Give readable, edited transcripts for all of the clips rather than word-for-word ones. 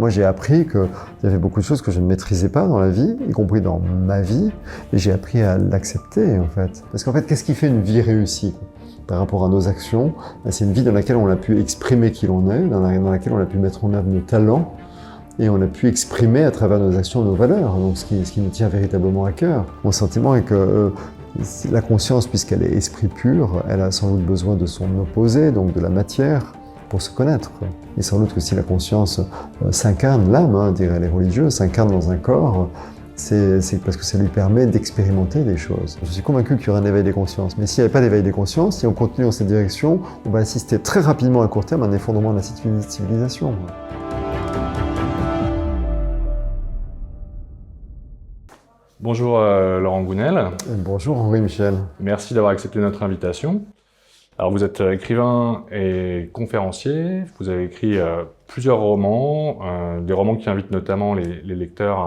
moi j'ai appris qu'il y avait beaucoup de choses que je ne maîtrisais pas dans la vie, y compris dans ma vie, et j'ai appris à l'accepter en fait. Parce qu'en fait, qu'est-ce qui fait une vie réussie par rapport à nos actions? C'est une vie dans laquelle on a pu exprimer qui l'on est, dans laquelle on a pu mettre en œuvre nos talents, et on a pu exprimer à travers nos actions nos valeurs, donc ce qui nous tient véritablement à cœur. Mon sentiment est que la conscience, puisqu'elle est esprit pur, elle a sans doute besoin de son opposé, donc de la matière, pour se connaître. Et sans doute que si la conscience s'incarne, l'âme, diraient les religieux, s'incarne dans un corps, c'est parce que ça lui permet d'expérimenter des choses. Je suis convaincu qu'il y aura un éveil des consciences. Mais s'il n'y avait pas d'éveil des consciences, si on continue dans cette direction, on va assister très rapidement à court terme à un effondrement de la civilisation. Bonjour Laurent Gounel. Bonjour Henri Michel. Merci d'avoir accepté notre invitation. Alors vous êtes écrivain et conférencier, vous avez écrit plusieurs romans, des romans qui invitent notamment les lecteurs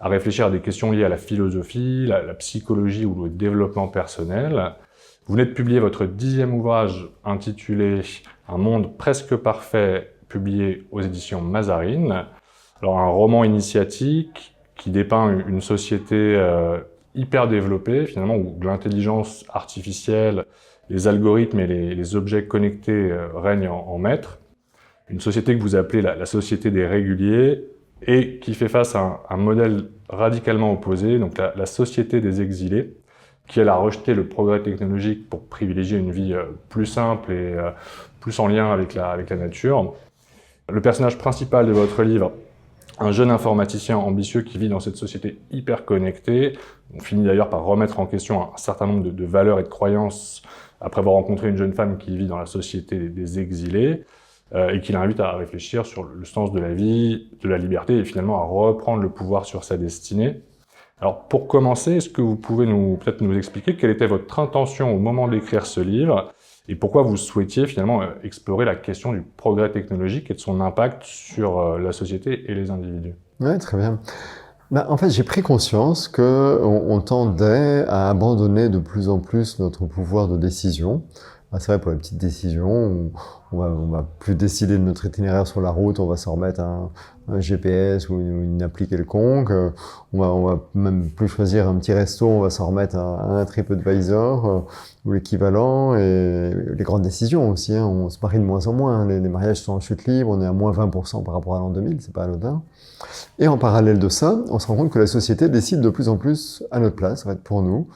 à réfléchir à des questions liées à la philosophie, la psychologie ou le développement personnel. Vous venez de publier votre 10e ouvrage intitulé « Un monde presque parfait », publié aux éditions Mazarine. Alors un roman initiatique qui dépeint une société hyper développée, finalement, où l'intelligence artificielle, les algorithmes et les objets connectés règnent en maître. Une société que vous appelez la société des réguliers, et qui fait face à un modèle radicalement opposé, donc la société des exilés, qui elle a rejeté le progrès technologique pour privilégier une vie plus simple et plus en lien avec la nature. Le personnage principal de votre livre, un jeune informaticien ambitieux qui vit dans cette société hyper connectée. On finit d'ailleurs par remettre en question un certain nombre de valeurs et de croyances après avoir rencontré une jeune femme qui vit dans la société des exilés et qui l'invite à réfléchir sur le sens de la vie, de la liberté et finalement à reprendre le pouvoir sur sa destinée. Alors pour commencer, est-ce que vous pouvez peut-être nous expliquer quelle était votre intention au moment d'écrire ce livre et pourquoi vous souhaitiez finalement explorer la question du progrès technologique et de son impact sur la société et les individus? Oui, très bien. En fait, j'ai pris conscience qu'on tendait à abandonner de plus en plus notre pouvoir de décision. C'est vrai pour les petites décisions, où on va plus décider de notre itinéraire sur la route, on va s'en remettre un GPS ou une appli quelconque. On va même plus choisir un petit resto, on va s'en remettre à un TripAdvisor ou l'équivalent. Et les grandes décisions aussi, on se marie de moins en moins. Les mariages sont en chute libre, on est à moins 20% par rapport à l'an 2000, c'est pas anodin. Et en parallèle de ça, on se rend compte que la société décide de plus en plus à notre place, en fait, pour nous.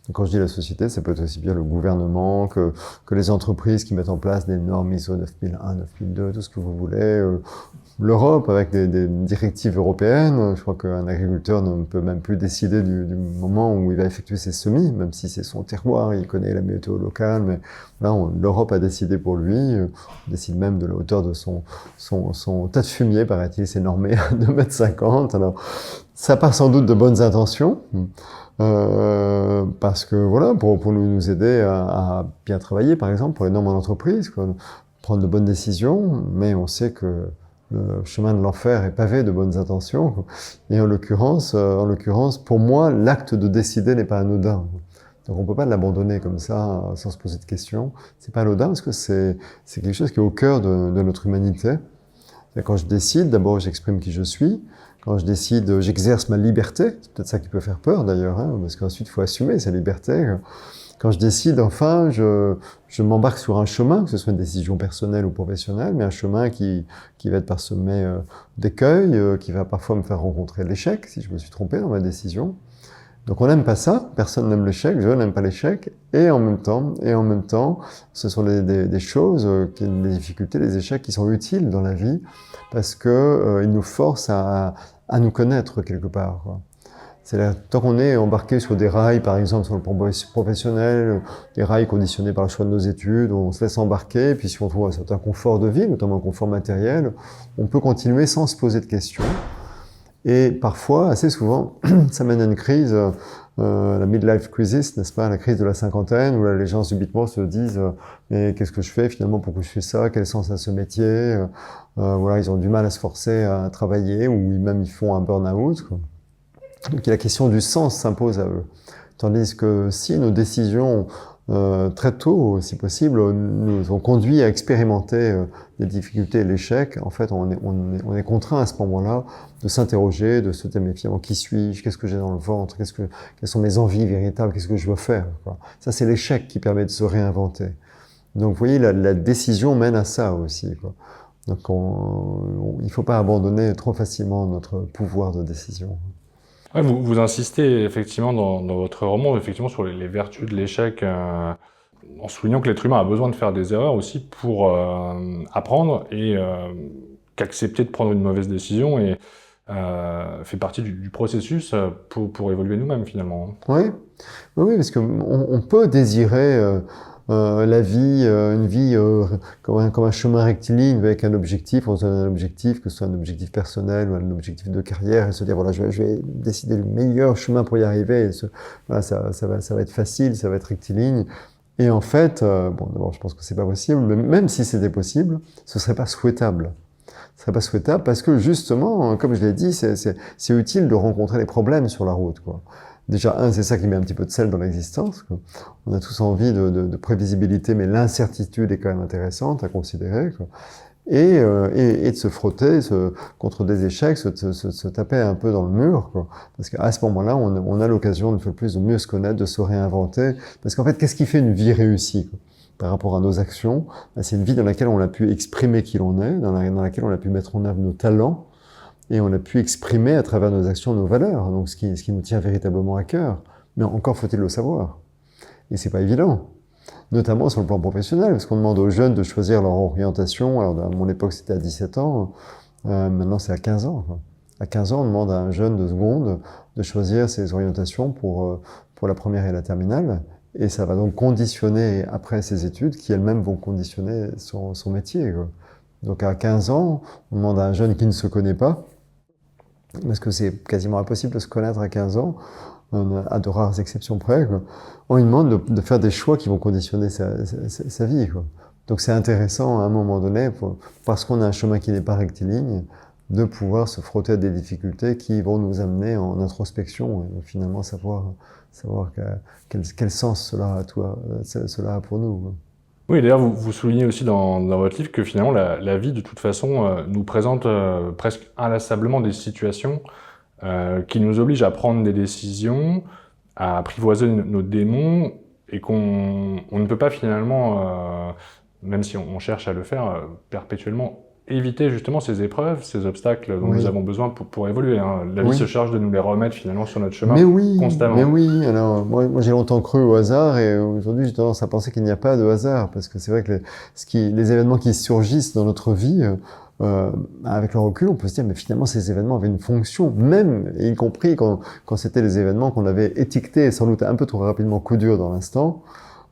Et quand je dis la société, ça peut être aussi bien le gouvernement que les entreprises qui mettent en place des normes ISO 9001, 9002, tout ce que vous voulez. L'Europe avec des directives européennes. Je crois qu'un agriculteur ne peut même plus décider du moment où il va effectuer ses semis, même si c'est son terroir, il connaît la météo locale. Mais là, l'Europe a décidé pour lui. On décide même de la hauteur de son tas de fumier, paraît-il, c'est normé à 2,50 m. Alors, ça part sans doute de bonnes intentions. Parce que voilà, pour nous aider à bien travailler, par exemple, pour les normes en entreprise, prendre de bonnes décisions, mais on sait que le chemin de l'enfer est pavé de bonnes intentions. Et en l'occurrence, pour moi, l'acte de décider n'est pas anodin. Donc on peut pas l'abandonner comme ça, sans se poser de questions. C'est pas anodin parce que c'est quelque chose qui est au cœur de notre humanité. Et quand je décide, d'abord j'exprime qui je suis. Quand je décide, j'exerce ma liberté. C'est peut-être ça qui peut faire peur d'ailleurs, parce qu'ensuite il faut assumer sa liberté. Quand je décide, enfin, je m'embarque sur un chemin, que ce soit une décision personnelle ou professionnelle, mais un chemin qui va être parsemé d'écueils, qui va parfois me faire rencontrer l'échec, si je me suis trompé dans ma décision. Donc on n'aime pas ça, personne n'aime l'échec, je n'aime pas l'échec, et en même temps, ce sont des choses, des difficultés, des échecs qui sont utiles dans la vie, parce que ils nous forcent à nous connaître quelque part, quoi. Tant qu'on est embarqué sur des rails, par exemple sur le plan professionnel, des rails conditionnés par le choix de nos études, on se laisse embarquer, puis si on trouve un certain confort de vie, notamment un confort matériel, on peut continuer sans se poser de questions. Et parfois, assez souvent, ça mène à une crise, la midlife crisis, n'est-ce pas, la crise de la cinquantaine, où là, les gens subitement se disent mais qu'est-ce que je fais finalement, pourquoi je fais ça, quel sens a ce métier, voilà, ils ont du mal à se forcer à travailler, ou même ils font un burn-out, quoi. Donc la question du sens s'impose à eux. Tandis que si nos décisions très tôt, si possible, nous ont conduit à expérimenter les difficultés et l'échec. En fait, on est contraint à ce moment-là de s'interroger, de se dire, mais finalement, qui suis-je? Qu'est-ce que j'ai dans le ventre? Quelles sont mes envies véritables? Qu'est-ce que je veux faire, quoi? Ça, c'est l'échec qui permet de se réinventer. Donc, vous voyez, la décision mène à ça aussi, quoi. Donc, il ne faut pas abandonner trop facilement notre pouvoir de décision. Ouais, vous insistez effectivement dans votre roman effectivement sur les vertus de l'échec, en soulignant que l'être humain a besoin de faire des erreurs aussi pour apprendre et qu'accepter de prendre une mauvaise décision et fait partie du processus pour évoluer nous-mêmes finalement. Oui, oui, parce qu'on peut désirer la vie, une vie comme un chemin rectiligne avec un objectif, on se donne un objectif, que ce soit un objectif personnel ou un objectif de carrière, et se dire voilà, je vais décider le meilleur chemin pour y arriver. Et voilà, ça va être facile, ça va être rectiligne. Et en fait, bon, d'abord, je pense que c'est pas possible, mais même si c'était possible, ce serait pas souhaitable. Ce serait pas souhaitable parce que justement, comme je l'ai dit, c'est utile de rencontrer les problèmes sur la route, quoi. Déjà, c'est ça qui met un petit peu de sel dans l'existence, quoi. On a tous envie de prévisibilité, mais l'incertitude est quand même intéressante à considérer, quoi. Et de se frotter contre des échecs, se taper un peu dans le mur, quoi. Parce qu'à ce moment-là, on a l'occasion une fois de plus de mieux se connaître, de se réinventer. Parce qu'en fait, qu'est-ce qui fait une vie réussie, quoi, par rapport à nos actions? C'est une vie dans laquelle on a pu exprimer qui l'on est, dans laquelle on a pu mettre en œuvre nos talents, et on a pu exprimer à travers nos actions nos valeurs, donc ce qui nous tient véritablement à cœur. Mais encore faut-il le savoir. Et c'est pas évident. Notamment sur le plan professionnel, parce qu'on demande aux jeunes de choisir leur orientation. Alors, à mon époque, c'était à 17 ans. Maintenant, c'est à 15 ans, quoi. À 15 ans, on demande à un jeune de seconde de choisir ses orientations pour la première et la terminale. Et ça va donc conditionner, après ses études, qui elles-mêmes vont conditionner son métier, quoi. Donc, à 15 ans, on demande à un jeune qui ne se connaît pas, parce que c'est quasiment impossible de se connaître à 15 ans, à de rares exceptions près, quoi. On lui demande de faire des choix qui vont conditionner sa vie, quoi. Donc c'est intéressant à un moment donné, parce qu'on a un chemin qui n'est pas rectiligne, de pouvoir se frotter à des difficultés qui vont nous amener en introspection et finalement savoir quel sens cela a pour nous, quoi. Oui, d'ailleurs, vous soulignez aussi dans votre livre que finalement la vie, de toute façon, nous présente presque inlassablement des situations qui nous obligent à prendre des décisions, à apprivoiser nos démons, et qu'on ne peut pas finalement, même si on cherche à le faire, perpétuellement éviter justement ces épreuves, ces obstacles dont Oui. nous avons besoin pour évoluer, hein. La vie Oui. se charge de nous les remettre finalement sur notre chemin Mais oui, constamment. mais oui. Alors, moi j'ai longtemps cru au hasard et aujourd'hui j'ai tendance à penser qu'il n'y a pas de hasard parce que c'est vrai que les événements qui surgissent dans notre vie, avec le recul, on peut se dire mais finalement ces événements avaient une fonction, même y compris quand c'était les événements qu'on avait étiquetés sans doute un peu trop rapidement coup dur dans l'instant.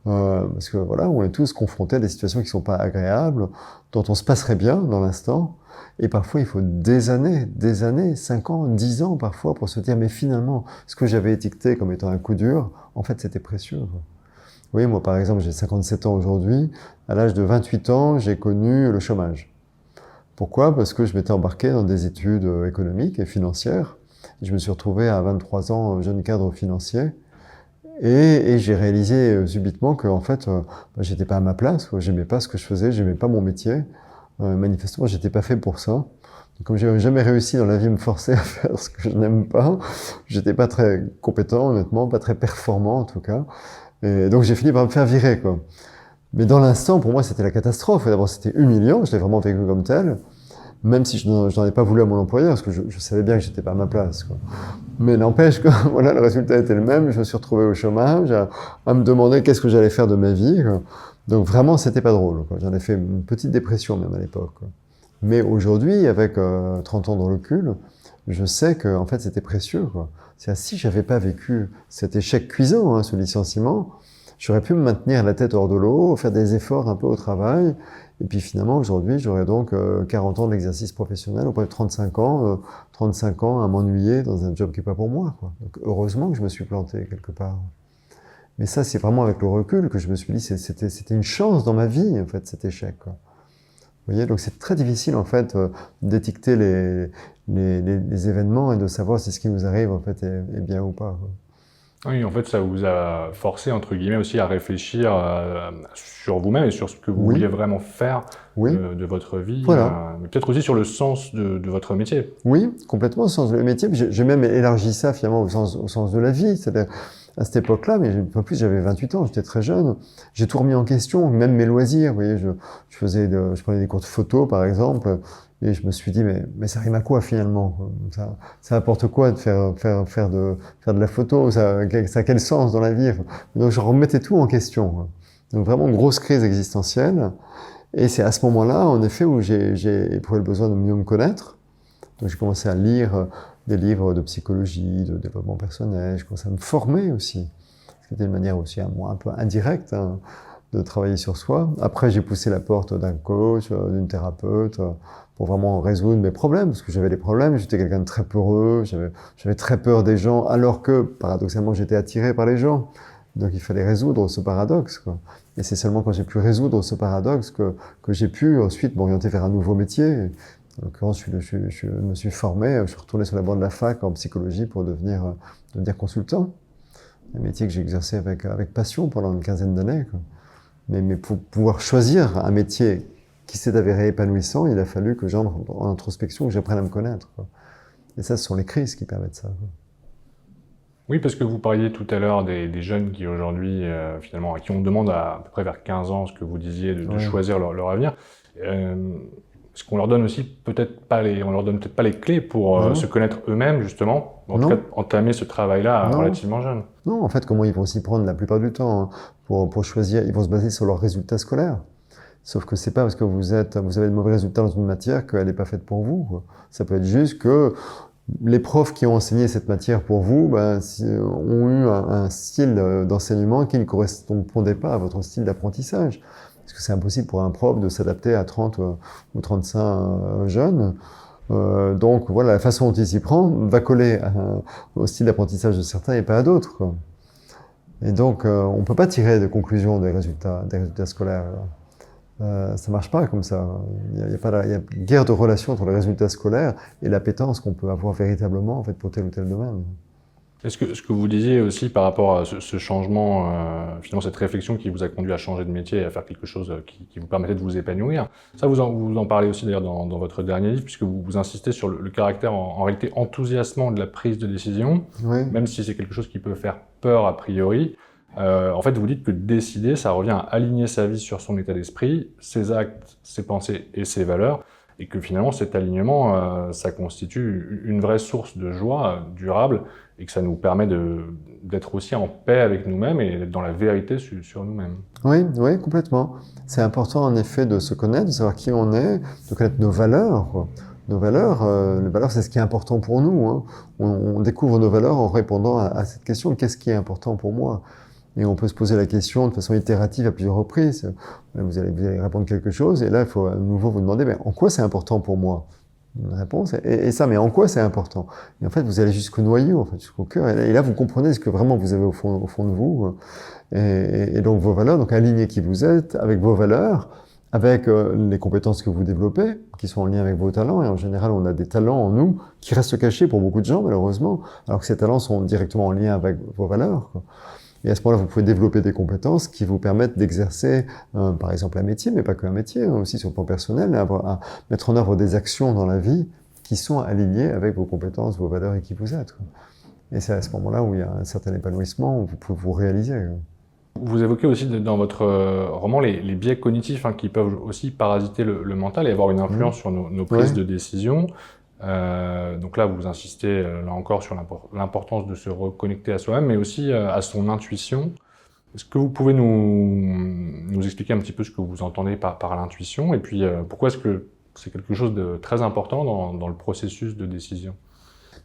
Parce que voilà, on est tous confrontés à des situations qui sont pas agréables, dont on se passerait bien dans l'instant. Et parfois, il faut des années, 5 ans, 10 ans parfois, pour se dire, mais finalement, ce que j'avais étiqueté comme étant un coup dur, en fait, c'était précieux, quoi. Oui, moi, par exemple, j'ai 57 ans aujourd'hui. À l'âge de 28 ans, j'ai connu le chômage. Pourquoi? Parce que je m'étais embarqué dans des études économiques et financières. Je me suis retrouvé à 23 ans jeune cadre financier. Et j'ai réalisé subitement que en fait, j'étais pas à ma place, quoi. J'aimais pas ce que je faisais, j'aimais pas mon métier. Manifestement, j'étais pas fait pour ça. Donc, comme j'avais jamais réussi dans la vie à me forcer à faire ce que je n'aime pas, j'étais pas très compétent, honnêtement, pas très performant en tout cas. Et donc j'ai fini par me faire virer, quoi. Mais dans l'instant, pour moi, c'était la catastrophe. D'abord, c'était humiliant, je l'ai vraiment vécu comme tel. Même si je n'en ai pas voulu à mon employeur, parce que je savais bien que j'étais pas à ma place, quoi. Mais n'empêche que voilà, le résultat était le même. Je me suis retrouvé au chômage, à me demander qu'est-ce que j'allais faire de ma vie, quoi. Donc vraiment, c'était pas drôle, quoi. J'en ai fait une petite dépression même à l'époque, quoi. Mais aujourd'hui, avec 30 ans de recul, je sais que en fait, c'était précieux, quoi. C'est-à-dire, si j'avais pas vécu cet échec cuisant, hein, ce licenciement, j'aurais pu me maintenir la tête hors de l'eau, faire des efforts un peu au travail. Et puis finalement, aujourd'hui, j'aurais donc 40 ans d'exercice professionnel, ou peut-être 35 ans à m'ennuyer dans un job qui n'est pas pour moi, quoi. Donc heureusement que je me suis planté quelque part. Mais ça, c'est vraiment avec le recul que je me suis dit, c'était une chance dans ma vie, en fait, cet échec, quoi. Vous voyez, donc c'est très difficile, en fait, d'étiqueter les événements et de savoir si ce qui nous arrive, en fait, est bien ou pas, quoi. Oui, en fait, ça vous a forcé, entre guillemets, aussi à réfléchir sur vous-même et sur ce que vous Oui, vouliez vraiment faire oui, de votre vie, voilà. mais peut-être aussi sur le sens de votre métier. Oui, complètement, au sens de le métier. J'ai même élargi ça finalement au sens de la vie. C'est-à-dire, à cette époque-là, mais en plus j'avais 28 ans, j'étais très jeune, j'ai tout remis en question, même mes loisirs. Vous voyez, je prenais des cours de photo par exemple, et je me suis dit, mais ça rime à quoi finalement? Ça apporte quoi de faire de la photo? Ça a quel sens dans la vie? Donc je remettais tout en question. Donc vraiment grosse crise existentielle. Et c'est à ce moment-là, en effet, où j'ai éprouvé le besoin de mieux me connaître. Donc j'ai commencé à lire des livres de psychologie, de développement personnel, je commençais à me former aussi. C'était une manière aussi un peu indirecte de travailler sur soi. Après j'ai poussé la porte d'un coach, d'une thérapeute, pour vraiment résoudre mes problèmes, parce que j'avais des problèmes, j'étais quelqu'un de très peureux, j'avais très peur des gens, alors que paradoxalement j'étais attiré par les gens. Donc il fallait résoudre ce paradoxe, quoi. Et c'est seulement quand j'ai pu résoudre ce paradoxe que j'ai pu ensuite m'orienter vers un nouveau métier. En l'occurrence, je me suis formé, je suis retourné sur la bande de la fac en psychologie pour devenir consultant. Un métier que j'ai exercé avec passion pendant une quinzaine d'années. Mais pour pouvoir choisir un métier qui s'est avéré épanouissant, il a fallu que j'entre en introspection, que j'apprenne à me connaître, quoi. Et ça, ce sont les crises qui permettent ça, quoi. Oui, parce que vous parliez tout à l'heure des jeunes qui aujourd'hui, finalement, à qui on demande à peu près vers 15 ans, ce que vous disiez, de Ouais. choisir leur avenir. Est-ce qu'on leur donne aussi peut-être pas on leur donne peut-être pas les clés pour Non. se connaître eux-mêmes, justement, en tout Non. cas entamer ce travail-là Non. relativement jeune. Non, en fait, comment ils vont s'y prendre la plupart du temps, hein, pour choisir, ils vont se baser sur leurs résultats scolaires. Sauf que c'est pas parce que vous avez de mauvais résultats dans une matière qu'elle n'est pas faite pour vous, quoi. Ça peut être juste que les profs qui ont enseigné cette matière pour vous, ont eu un style d'enseignement qui ne correspondait pas à votre style d'apprentissage. Parce que c'est impossible pour un prof de s'adapter à 30 ou 35 jeunes. Donc voilà, la façon dont il s'y prend va coller au style d'apprentissage de certains et pas à d'autres, quoi. Et donc on ne peut pas tirer de conclusion des résultats scolaires. Ça marche pas comme ça. Il y a guère de relation entre les résultats scolaires et l'appétence qu'on peut avoir véritablement en fait pour tel ou tel domaine. Est-ce que ce que vous disiez aussi par rapport à ce changement, finalement cette réflexion qui vous a conduit à changer de métier et à faire quelque chose qui vous permettait de vous épanouir, ça vous en parlez aussi d'ailleurs dans votre dernier livre, puisque vous insistez sur le caractère en réalité enthousiasmant de la prise de décision, Oui, même si c'est quelque chose qui peut faire peur a priori. En fait, vous dites que décider, ça revient à aligner sa vie sur son état d'esprit, ses actes, ses pensées et ses valeurs, et que finalement cet alignement, ça constitue une vraie source de joie durable, et que ça nous permet d'être aussi en paix avec nous-mêmes et d'être dans la vérité sur nous-mêmes. oui, oui, complètement. C'est important en effet de se connaître, de savoir qui on est, de connaître nos valeurs, quoi. Nos valeurs, les valeurs, c'est ce qui est important pour nous, hein. On découvre nos valeurs en répondant à cette question, qu'est-ce qui est important pour moi? Et on peut se poser la question de façon itérative à plusieurs reprises. Vous allez répondre quelque chose, et là, il faut à nouveau vous demander, en quoi c'est important pour moi? Une réponse, et ça, mais en quoi c'est important? Et en fait, vous allez jusqu'au noyau, en fait, jusqu'au cœur, et là, vous comprenez ce que vraiment vous avez au fond de vous, et donc vos valeurs, donc aligner qui vous êtes avec vos valeurs, avec les compétences que vous développez, qui sont en lien avec vos talents, et en général, on a des talents en nous qui restent cachés pour beaucoup de gens, malheureusement, alors que ces talents sont directement en lien avec vos valeurs, quoi. Et à ce moment-là, vous pouvez développer des compétences qui vous permettent d'exercer, par exemple, un métier, mais pas qu'un métier, hein, aussi sur le plan personnel, à mettre en œuvre des actions dans la vie qui sont alignées avec vos compétences, vos valeurs et qui vous êtes, quoi. Et c'est à ce moment-là où il y a un certain épanouissement, où vous pouvez vous réaliser. Vous évoquez aussi dans votre roman les biais cognitifs, hein, qui peuvent aussi parasiter le mental et avoir une influence sur nos prises de décision. Donc là, vous insistez là encore sur l'importance de se reconnecter à soi-même, mais aussi à son intuition. Est-ce que vous pouvez nous expliquer un petit peu ce que vous entendez par l'intuition, et puis pourquoi est-ce que c'est quelque chose de très important dans le processus de décision?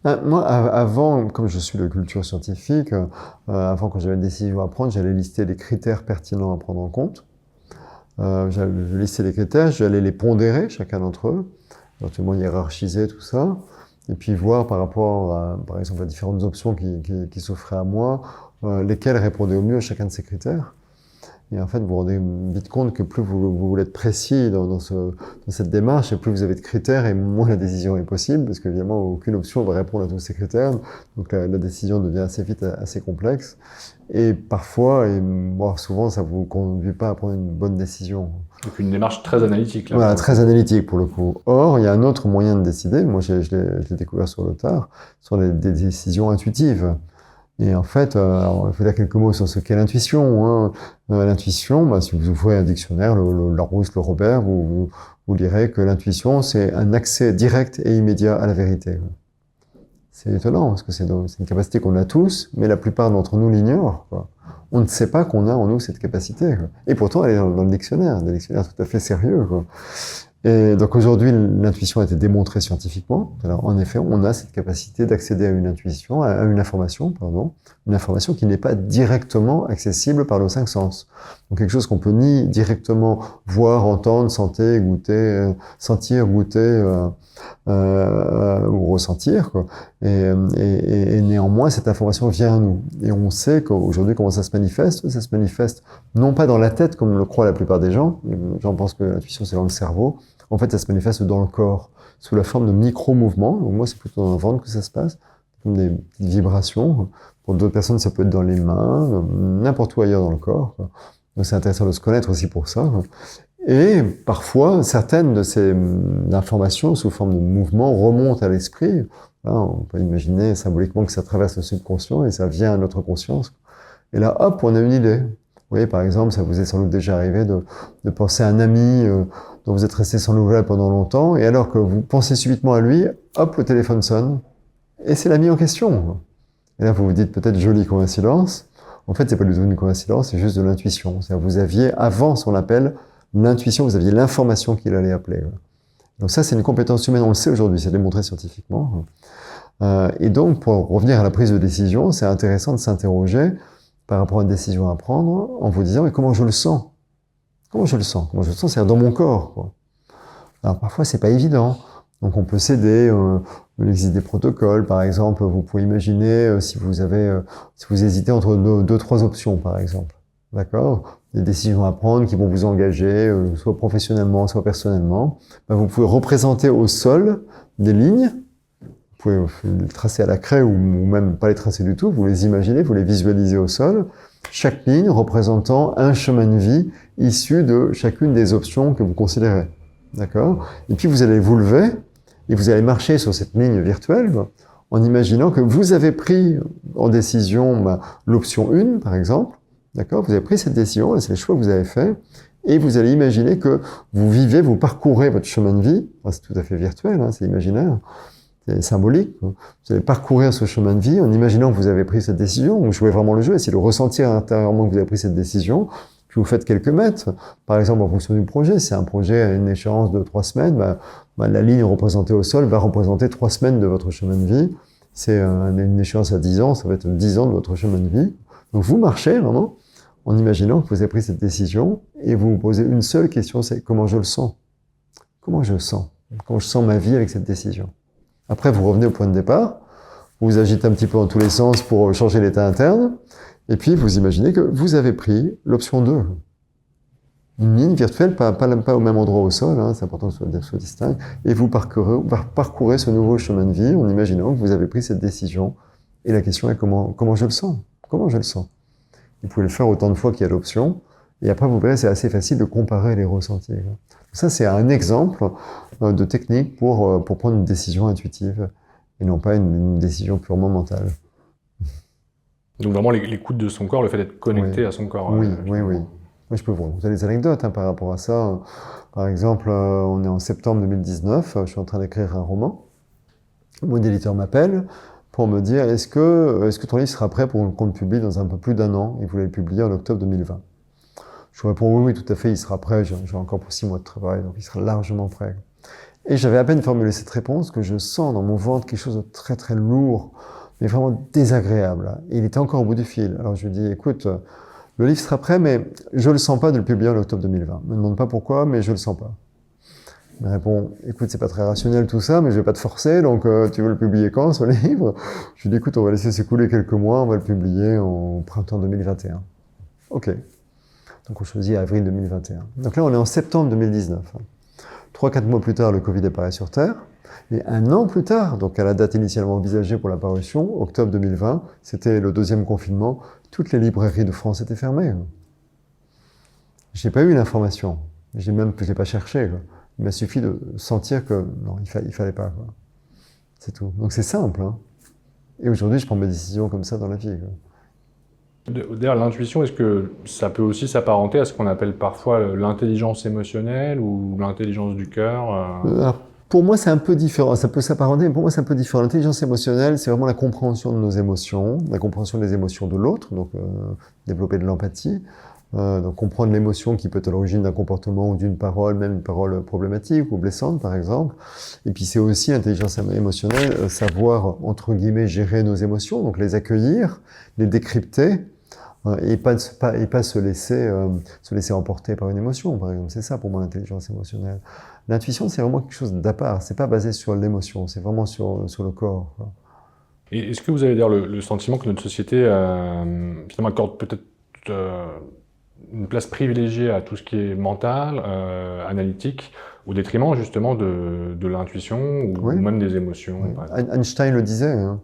Moi, avant, comme je suis de culture scientifique, avant, quand j'avais une décision à prendre, j'allais lister les critères pertinents à prendre en compte. J'allais lister les critères, j'allais les pondérer, chacun d'entre eux, éventuellement hiérarchiser tout ça, et puis voir par rapport à, par exemple, à différentes options qui s'offraient à moi, lesquelles répondaient au mieux à chacun de ces critères. Et en fait, vous vous rendez vite compte que plus vous voulez être précis dans cette démarche, et plus vous avez de critères, et moins la décision est possible, parce qu'évidemment, aucune option va répondre à tous ces critères. Donc la décision devient assez vite assez complexe. Et parfois, et voire souvent, ça vous conduit pas à prendre une bonne décision. Donc une démarche très analytique. Là, voilà, très analytique pour le coup. Or, il y a un autre moyen de décider, moi je l'ai découvert sur le tard, sur des décisions intuitives. Et en fait, alors, il faut dire quelques mots sur ce qu'est l'intuition. Hein. L'intuition, bah, si vous ouvrez un dictionnaire, le Larousse, le Robert, vous lirez que l'intuition, c'est un accès direct et immédiat à la vérité. C'est étonnant, parce que c'est une capacité qu'on a tous, mais la plupart d'entre nous l'ignorent. On ne sait pas qu'on a en nous cette capacité. Quoi. Et pourtant, elle est dans le dictionnaire, des dictionnaires tout à fait sérieux. Quoi. Et donc aujourd'hui, l'intuition a été démontrée scientifiquement. Alors en effet, on a cette capacité d'accéder à une intuition, à une information qui n'est pas directement accessible par nos 5 sens. Donc quelque chose qu'on peut ni directement voir, entendre, sentir, goûter, ou ressentir, quoi. Et néanmoins, cette information vient à nous. Et on sait qu'aujourd'hui, comment ça se manifeste? Ça se manifeste non pas dans la tête, comme le croient la plupart des gens. Les gens pensent que l'intuition, c'est dans le cerveau. En fait, ça se manifeste dans le corps, sous la forme de micro-mouvements. Donc moi, c'est plutôt dans le ventre que ça se passe, comme des petites vibrations. Pour d'autres personnes, ça peut être dans les mains, n'importe où ailleurs dans le corps, quoi. Donc c'est intéressant de se connaître aussi pour ça, quoi. Et parfois, certaines de ces informations, sous forme de mouvements, remontent à l'esprit. Là, on peut imaginer symboliquement que ça traverse le subconscient et ça vient à notre conscience. Et là, hop, on a une idée. Vous voyez, par exemple, ça vous est sans doute déjà arrivé de penser à un ami dont vous êtes resté sans nouvelles pendant longtemps, et alors que vous pensez subitement à lui, hop, le téléphone sonne, et c'est l'ami en question. Et là, vous vous dites peut-être jolie coïncidence. En fait, c'est pas du tout une coïncidence, c'est juste de l'intuition. C'est-à-dire, vous aviez, avant son appel, l'intuition, vous aviez l'information qu'il allait appeler. Donc ça, c'est une compétence humaine, on le sait aujourd'hui, c'est démontré scientifiquement. Et donc, pour revenir à la prise de décision, c'est intéressant de s'interroger par rapport à une décision à prendre, en vous disant, mais comment je le sens? Comment je le sens? Comment je le sens? C'est-à-dire dans mon corps, quoi. Alors parfois, c'est pas évident. Donc on peut s'aider, il existe des protocoles, par exemple, vous pouvez imaginer si vous hésitez entre deux, trois options, par exemple. D'accord? Des décisions à prendre qui vont vous engager, soit professionnellement, soit personnellement. Ben, vous pouvez représenter au sol des lignes. Vous pouvez les tracer à la craie ou même pas les tracer du tout. Vous les imaginez, vous les visualisez au sol. Chaque ligne représentant un chemin de vie issu de chacune des options que vous considérez. D'accord? Et puis vous allez vous lever et vous allez marcher sur cette ligne virtuelle en imaginant que vous avez pris en décision l'option 1, par exemple. D'accord? Vous avez pris cette décision, c'est les choix que vous avez faits, et vous allez imaginer que vous parcourez votre chemin de vie. C'est tout à fait virtuel, hein, c'est imaginaire, c'est symbolique. Vous allez parcourir ce chemin de vie en imaginant que vous avez pris cette décision. Vous jouez vraiment le jeu, essayez de ressentir intérieurement que vous avez pris cette décision. Puis vous faites quelques mètres. Par exemple, en fonction du projet, si c'est un projet à une échéance de 3 semaines, la ligne représentée au sol va représenter 3 semaines de votre chemin de vie. C'est une échéance à 10 ans, ça va être 10 ans de votre chemin de vie. Donc vous marchez vraiment en imaginant que vous avez pris cette décision et vous vous posez une seule question, c'est comment je le sens? Comment je le sens? Comment je sens ma vie avec cette décision? Après, vous revenez au point de départ, vous vous agitez un petit peu dans tous les sens pour changer l'état interne, et puis vous imaginez que vous avez pris l'option 2. Une ligne virtuelle, pas au même endroit au sol, hein, c'est important que ce soit distinct, et vous parcourez ce nouveau chemin de vie en imaginant que vous avez pris cette décision. Et la question est comment je le sens? Comment je le sens? Vous pouvez le faire autant de fois qu'il y a l'option, et après vous verrez, c'est assez facile de comparer les ressentis. Ça, c'est un exemple de technique pour prendre une décision intuitive, et non pas une décision purement mentale. Donc vraiment l'écoute de son corps, le fait d'être connecté à son corps. Oui. Moi, je peux vous raconter des anecdotes par rapport à ça. Par exemple, on est en septembre 2019, je suis en train d'écrire un roman. Mon éditeur m'appelle pour me dire est-ce que ton livre sera prêt pour qu'on le publie dans un peu plus d'1 an? Il voulait le publier en octobre 2020. Je réponds oui, tout à fait, il sera prêt. J'ai encore pour 6 mois de travail, donc il sera largement prêt. Et j'avais à peine formulé cette réponse que je sens dans mon ventre quelque chose de très très lourd, mais vraiment désagréable. Et il était encore au bout du fil. Alors je lui dis écoute, le livre sera prêt, mais je le sens pas de le publier en octobre 2020. Ne me demande pas pourquoi, mais je le sens pas. Il me répond, écoute, c'est pas très rationnel tout ça, mais je vais pas te forcer, donc tu veux le publier quand, ce livre? Je lui dis, écoute, on va laisser s'écouler quelques mois, on va le publier en printemps 2021. Ok. Donc on choisit avril 2021. Donc là, on est en septembre 2019. 3-4 mois plus tard, le Covid apparaît sur Terre. Et 1 an plus tard, donc à la date initialement envisagée pour la parution, octobre 2020, c'était le 2e confinement, toutes les librairies de France étaient fermées. Je n'ai pas eu l'information. Je l'ai pas cherché. Quoi. Il m'a suffi de sentir que non, il fallait pas. Quoi. C'est tout. Donc c'est simple. Hein. Et aujourd'hui, je prends mes décisions comme ça dans la vie. Quoi. D'ailleurs, l'intuition, est-ce que ça peut aussi s'apparenter à ce qu'on appelle parfois l'intelligence émotionnelle ou l'intelligence du cœur Alors, pour moi, c'est un peu différent. Ça peut s'apparenter, mais pour moi, c'est un peu différent. L'intelligence émotionnelle, c'est vraiment la compréhension de nos émotions, la compréhension des émotions de l'autre, donc développer de l'empathie. Donc comprendre l'émotion qui peut être à l'origine d'un comportement ou d'une parole, même une parole problématique ou blessante par exemple. Et puis c'est aussi l'intelligence émotionnelle, savoir entre guillemets gérer nos émotions, donc les accueillir, les décrypter et pas se laisser emporter par une émotion par exemple. C'est ça pour moi l'intelligence émotionnelle. L'intuition c'est vraiment quelque chose d'à part, c'est pas basé sur l'émotion, c'est vraiment sur le corps. Quoi. Et est-ce que vous avez d'ailleurs le sentiment que notre société finalement accorde peut-être une place privilégiée à tout ce qui est mental, analytique, au détriment justement de l'intuition ou même des émotions. Oui. Einstein le disait, hein.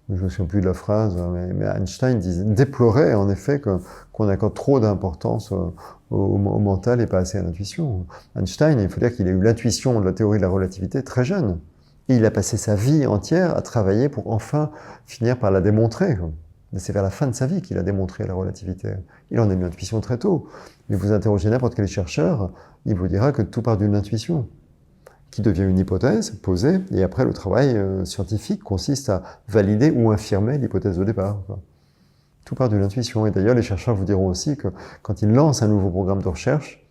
Je ne me souviens plus de la phrase, mais Einstein déplorait en effet qu'on accorde trop d'importance au mental et pas assez à l'intuition. Einstein, il faut dire qu'il a eu l'intuition de la théorie de la relativité très jeune. Et il a passé sa vie entière à travailler pour enfin finir par la démontrer. Mais c'est vers la fin de sa vie qu'il a démontré la relativité. Il en a eu l'intuition très tôt. Mais vous interrogez n'importe quel chercheur, il vous dira que tout part d'une intuition, qui devient une hypothèse posée, et après le travail scientifique consiste à valider ou infirmer l'hypothèse de départ. Quoi. Tout part d'une intuition. Et d'ailleurs, les chercheurs vous diront aussi que quand ils lancent un nouveau programme de recherche,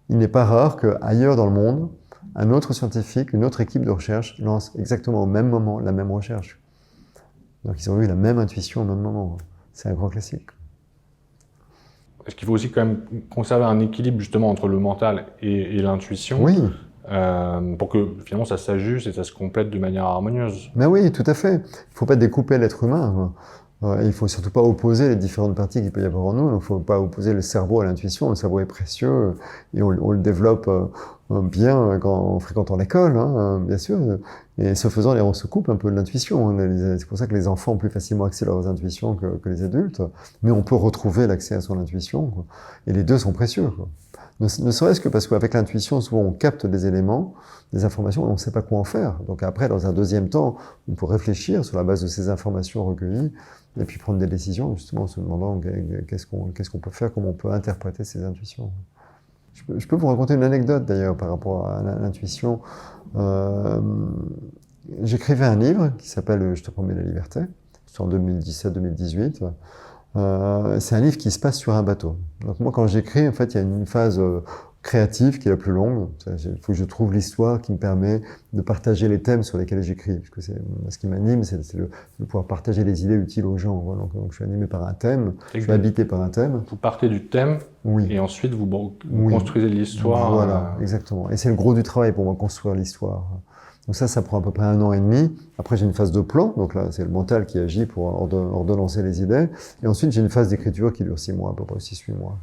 il n'est pas rare qu'ailleurs dans le monde, un autre scientifique, une autre équipe de recherche lance exactement au même moment la même recherche. Donc ils ont eu la même intuition au même moment. C'est un grand classique. Est-ce qu'il faut aussi quand même conserver un équilibre justement entre le mental et l'intuition Oui. Pour que finalement ça s'ajuste et ça se complète de manière harmonieuse? Mais oui, tout à fait. Il ne faut pas découper l'être humain. Il ne faut surtout pas opposer les différentes parties qu'il peut y avoir en nous. Il ne faut pas opposer le cerveau à l'intuition. Le cerveau est précieux et on le développe bien en fréquentant l'école, hein, bien sûr. Et ce faisant, on se coupe un peu de l'intuition. C'est pour ça que les enfants ont plus facilement accès à leurs intuitions que les adultes. Mais on peut retrouver l'accès à son intuition. Quoi. Et les deux sont précieux. Quoi. Ne serait-ce que parce qu'avec l'intuition, souvent on capte des éléments, des informations, et on ne sait pas quoi en faire. Donc après, dans un deuxième temps, on peut réfléchir sur la base de ces informations recueillies et puis prendre des décisions, justement, en se demandant qu'est-ce qu'on peut faire, comment on peut interpréter ces intuitions. Je peux vous raconter une anecdote, d'ailleurs, par rapport à l'intuition. J'écrivais un livre qui s'appelle « Je te promets la liberté », c'est en 2017-2018. C'est un livre qui se passe sur un bateau. Donc moi, quand j'écris, en fait, il y a une phase créative qui est la plus longue. Il faut que je trouve l'histoire qui me permet de partager les thèmes sur lesquels j'écris. Parce que ce qui m'anime, c'est de pouvoir partager les idées utiles aux gens. Voilà. Donc je suis animé par un thème, je suis habité par un thème. Vous partez du thème, oui. Et ensuite vous construisez l'histoire. Voilà, exactement. Et c'est le gros du travail pour moi, construire l'histoire. Donc ça prend à peu près 1 an et demi. Après, j'ai une phase de plan. Donc là, c'est le mental qui agit pour ordonnancer les idées. Et ensuite, j'ai une phase d'écriture qui dure 6 mois, à peu près 6-8 mois.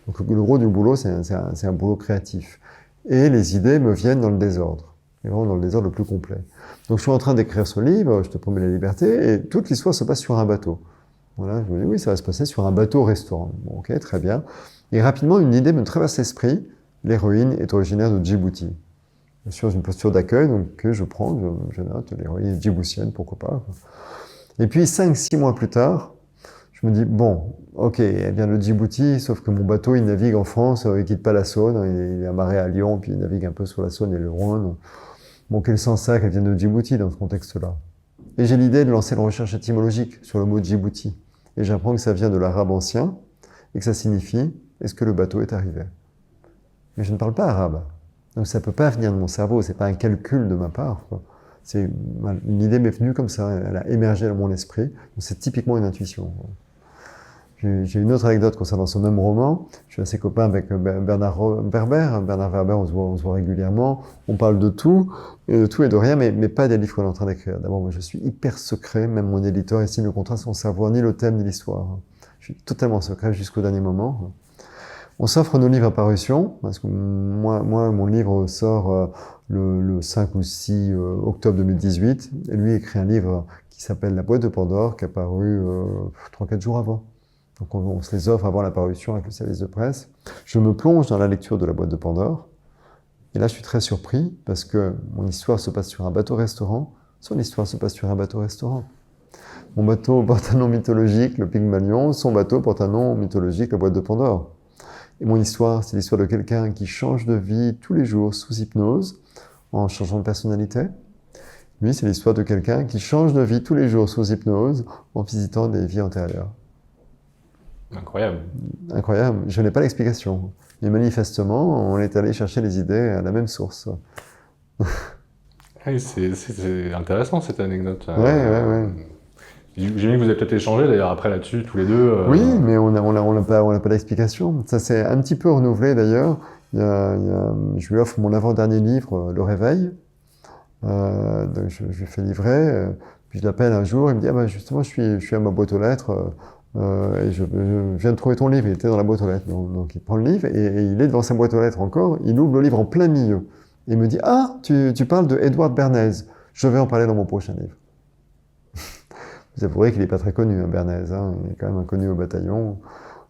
Donc le gros du boulot, c'est un boulot créatif. Et les idées me viennent dans le désordre. Et vraiment dans le désordre le plus complet. Donc je suis en train d'écrire ce livre, Je te promets la liberté, et toute l'histoire se passe sur un bateau. Voilà, je me dis, oui, ça va se passer sur un bateau-restaurant. Bon, ok, très bien. Et rapidement, une idée me traverse l'esprit. L'héroïne est originaire de Djibouti. Bien sûr, j'ai une posture d'accueil, donc que je prends, je note, l'héroïne djiboutienne, pourquoi pas. Et puis 5-6 mois plus tard, je me dis, bon, ok, elle vient de Djibouti, sauf que mon bateau, il navigue en France, il quitte pas la Saône, il est amarré à Lyon, puis il navigue un peu sur la Saône et le Rhône. Bon, quel sens ça qu'elle vienne de Djibouti dans ce contexte-là? Et j'ai l'idée de lancer une recherche étymologique sur le mot Djibouti. Et j'apprends que ça vient de l'arabe ancien, et que ça signifie, est-ce que le bateau est arrivé? Mais je ne parle pas arabe. Donc ça ne peut pas venir de mon cerveau, c'est pas un calcul de ma part. Quoi. Une idée m'est venue comme ça, elle a émergé dans mon esprit. C'est typiquement une intuition. J'ai une autre anecdote concernant ce même roman. Je suis assez copain avec Bernard Werber. Bernard Werber, on se voit régulièrement. On parle de tout et de rien, mais pas des livres qu'on est en train d'écrire. D'abord, moi, je suis hyper secret. Même mon éditeur estime le contraire sans savoir ni le thème ni l'histoire. Je suis totalement secret jusqu'au dernier moment. On s'offre nos livres à parution, parce que moi mon livre sort le 5 ou 6 octobre 2018, et lui écrit un livre qui s'appelle La boîte de Pandore, qui est paru 3-4 jours avant. Donc on se les offre avant la parution avec le service de presse. Je me plonge dans la lecture de La boîte de Pandore, et là je suis très surpris, parce que mon histoire se passe sur un bateau-restaurant, son histoire se passe sur un bateau-restaurant. Mon bateau porte un nom mythologique, le Pygmalion, son bateau porte un nom mythologique, la boîte de Pandore. Et mon histoire, c'est l'histoire de quelqu'un qui change de vie tous les jours sous hypnose, en changeant de personnalité. Lui, c'est l'histoire de quelqu'un qui change de vie tous les jours sous hypnose, en visitant des vies antérieures. Incroyable. Incroyable. Je n'ai pas l'explication. Mais manifestement, on est allé chercher les idées à la même source. Oui, c'est intéressant cette anecdote. Ouais. J'ai vu que vous avez peut-être échangé d'ailleurs après là-dessus, tous les deux. Oui, mais on n'a pas d'explication. Ça s'est un petit peu renouvelé d'ailleurs. Je lui offre mon avant-dernier livre, Le Réveil. Donc je lui fais livrer. Puis je l'appelle un jour, il me dit justement, je suis à ma boîte aux lettres. Et je viens de trouver ton livre, il était dans la boîte aux lettres. Donc il prend le livre et il est devant sa boîte aux lettres encore. Il ouvre le livre en plein milieu. Et il me dit tu parles de Edward Bernays. Je vais en parler dans mon prochain livre. Vous avouerez qu'il n'est pas très connu, Bernays. Il est quand même inconnu au bataillon.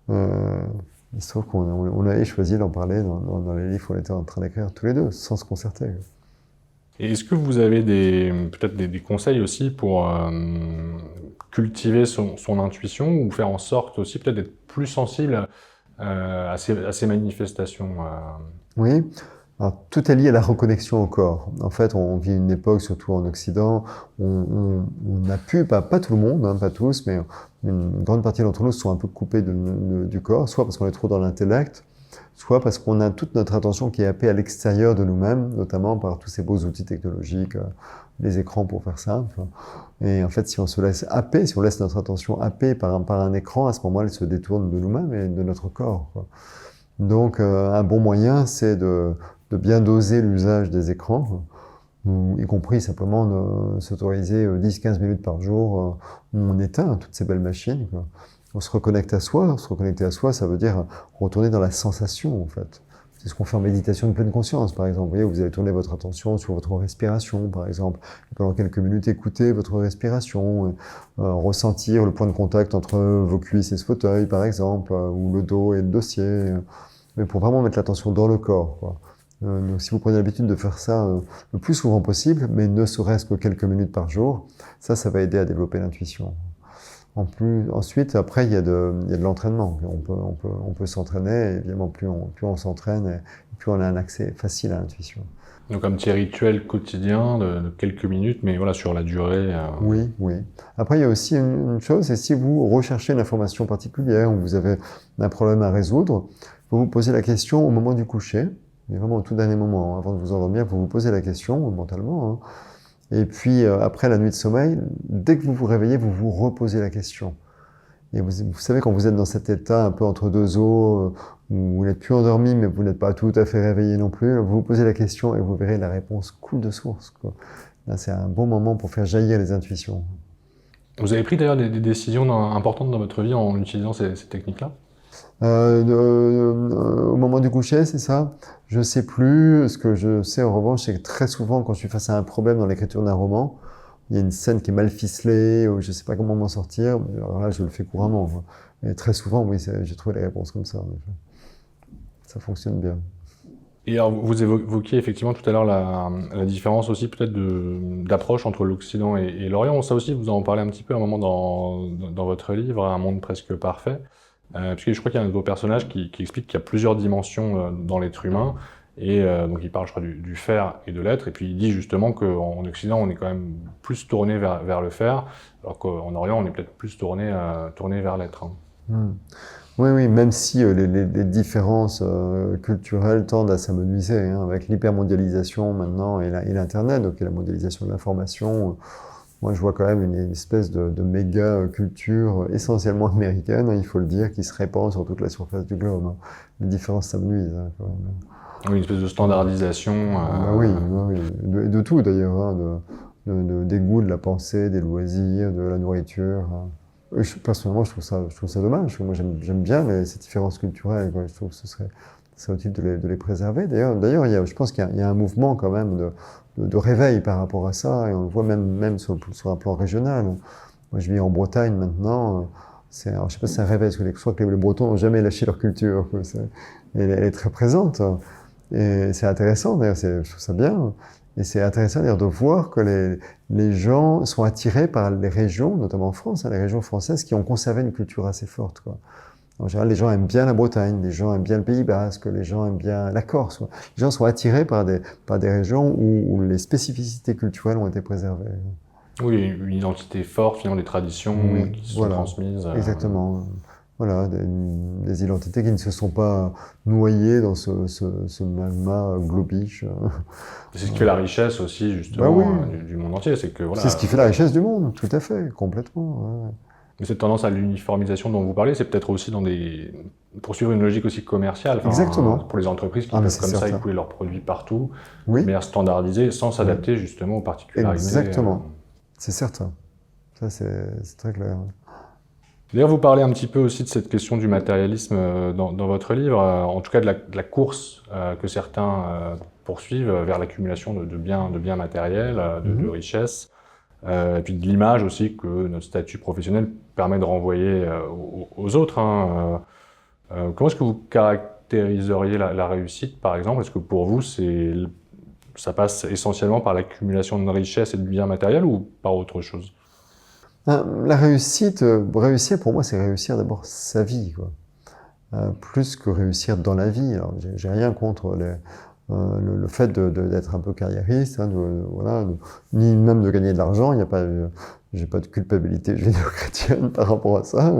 Il se trouve qu'on avait choisi d'en parler dans les livres qu'on était en train d'écrire tous les deux, sans se concerter. Et est-ce que vous avez peut-être des conseils aussi pour cultiver son intuition ou faire en sorte aussi peut-être d'être plus sensible à ces manifestations Oui. Alors, tout est lié à la reconnexion au corps. En fait, on vit une époque, surtout en Occident, on a pu, pas tout le monde, pas tous, mais une grande partie d'entre nous se sont un peu coupés du corps, soit parce qu'on est trop dans l'intellect, soit parce qu'on a toute notre attention qui est happée à l'extérieur de nous-mêmes, notamment par tous ces beaux outils technologiques, les écrans pour faire simple. Et en fait, si on se laisse happer, si on laisse notre attention happée par un écran, à ce moment-là, elle se détourne de nous-mêmes et de notre corps, quoi. Donc, un bon moyen, c'est de bien doser l'usage des écrans, y compris simplement de s'autoriser 10-15 minutes par jour où on éteint toutes ces belles machines, quoi. On se reconnecte à soi. Se reconnecter à soi, ça veut dire retourner dans la sensation, en fait. C'est ce qu'on fait en méditation de pleine conscience, par exemple. Vous voyez, vous allez tourner votre attention sur votre respiration, par exemple. Et pendant quelques minutes, écouter votre respiration, ressentir le point de contact entre vos cuisses et ce fauteuil, par exemple, ou le dos et le dossier. Mais pour vraiment mettre l'attention dans le corps, quoi. Donc si vous prenez l'habitude de faire ça le plus souvent possible, mais ne serait-ce que quelques minutes par jour, ça va aider à développer l'intuition. Ensuite, après, il y a de l'entraînement. On peut s'entraîner, et évidemment, plus on s'entraîne, et plus on a un accès facile à l'intuition. Donc un petit rituel quotidien de quelques minutes, mais voilà, sur la durée. Oui. Après, il y a aussi une chose, c'est si vous recherchez une information particulière, ou vous avez un problème à résoudre, vous vous posez la question au moment du coucher, mais vraiment au tout dernier moment, avant de vous endormir, vous vous posez la question mentalement. Et puis, après la nuit de sommeil, dès que vous vous réveillez, vous vous reposez la question. Et vous savez, quand vous êtes dans cet état un peu entre deux eaux, où vous n'êtes plus endormi, mais vous n'êtes pas tout à fait réveillé non plus, vous vous posez la question et vous verrez la réponse coule de source, quoi. Là, c'est un bon moment pour faire jaillir les intuitions. Vous avez pris d'ailleurs des décisions importantes dans votre vie en utilisant ces techniques-là ? Au moment du coucher, c'est ça? Je sais plus. Ce que je sais en revanche, c'est que très souvent, quand je suis face à un problème dans l'écriture d'un roman, il y a une scène qui est mal ficelée, ou je sais pas comment m'en sortir. Alors là, je le fais couramment, quoi. Et très souvent, oui, j'ai trouvé les réponses comme ça. Ça fonctionne bien. Et alors, vous évoquiez effectivement tout à l'heure la différence aussi peut-être d'approche entre l'Occident et l'Orient. Ça aussi, vous en parlez un petit peu à un moment dans votre livre, Un monde presque parfait. Puisque je crois qu'il y a un de vos personnages qui explique qu'il y a plusieurs dimensions dans l'être humain, et donc il parle, je crois, du faire et de l'être, et puis il dit justement qu'en Occident, on est quand même plus tourné vers le faire, alors qu'en Orient, on est peut-être plus tourné vers l'être. Oui, même si les différences culturelles tendent à s'amenuiser, avec l'hypermondialisation maintenant et l'Internet, donc la mondialisation de l'information. Moi, je vois quand même une espèce de méga culture essentiellement américaine, il faut le dire, qui se répand sur toute la surface du globe. Les différences s'amenuisent, quand même. Oui, une espèce de standardisation. Oui. De tout d'ailleurs, des goûts, de la pensée, des loisirs, de la nourriture. Personnellement, je trouve ça dommage. Moi, j'aime bien ces différences culturelles, quoi. Je trouve que ce serait utile de les préserver. D'ailleurs, je pense qu'il y a un mouvement quand même de réveil par rapport à ça, et on le voit même sur un plan régional. Moi, je vis en Bretagne maintenant. Alors, je sais pas si c'est un réveil, parce que je crois que les Bretons n'ont jamais lâché leur culture, quoi. Elle est très présente. Et c'est intéressant, d'ailleurs, je trouve ça bien. Et c'est intéressant d'ailleurs de voir que les gens sont attirés par les régions, notamment en France, les régions françaises qui ont conservé une culture assez forte, quoi. En général, les gens aiment bien la Bretagne, les gens aiment bien le Pays Basque, les gens aiment bien la Corse, quoi. Les gens sont attirés par des régions où les spécificités culturelles ont été préservées. Oui, une identité forte, finalement des traditions qui se sont transmises. Exactement. Voilà, des identités qui ne se sont pas noyées dans ce magma globish. C'est ce qui fait la richesse aussi, justement, du monde entier. C'est ce qui fait la richesse du monde, tout à fait, complètement. Ouais. Mais cette tendance à l'uniformisation dont vous parlez, c'est peut-être aussi poursuivre une logique aussi commerciale. Exactement. Pour les entreprises qui peuvent comme ça écouler leurs produits partout, de manière standardisée, sans s'adapter justement aux particularités. Exactement. C'est certain. Ça, c'est très clair. D'ailleurs, vous parlez un petit peu aussi de cette question du matérialisme dans votre livre, en tout cas de la course que certains poursuivent vers l'accumulation de biens matériels, de richesses, et puis de l'image aussi que notre statut professionnel permet de renvoyer aux autres. Comment est-ce que vous caractériseriez la réussite, par exemple? Est-ce que pour vous, ça passe essentiellement par l'accumulation de richesses et de biens matériels ou par autre chose? La réussir pour moi, c'est réussir d'abord sa vie, quoi. Plus que réussir dans la vie. Alors, j'ai rien contre le fait d'être un peu carriériste, ni même de gagner de l'argent. J'ai pas de culpabilité judéo-chrétienne par rapport à ça.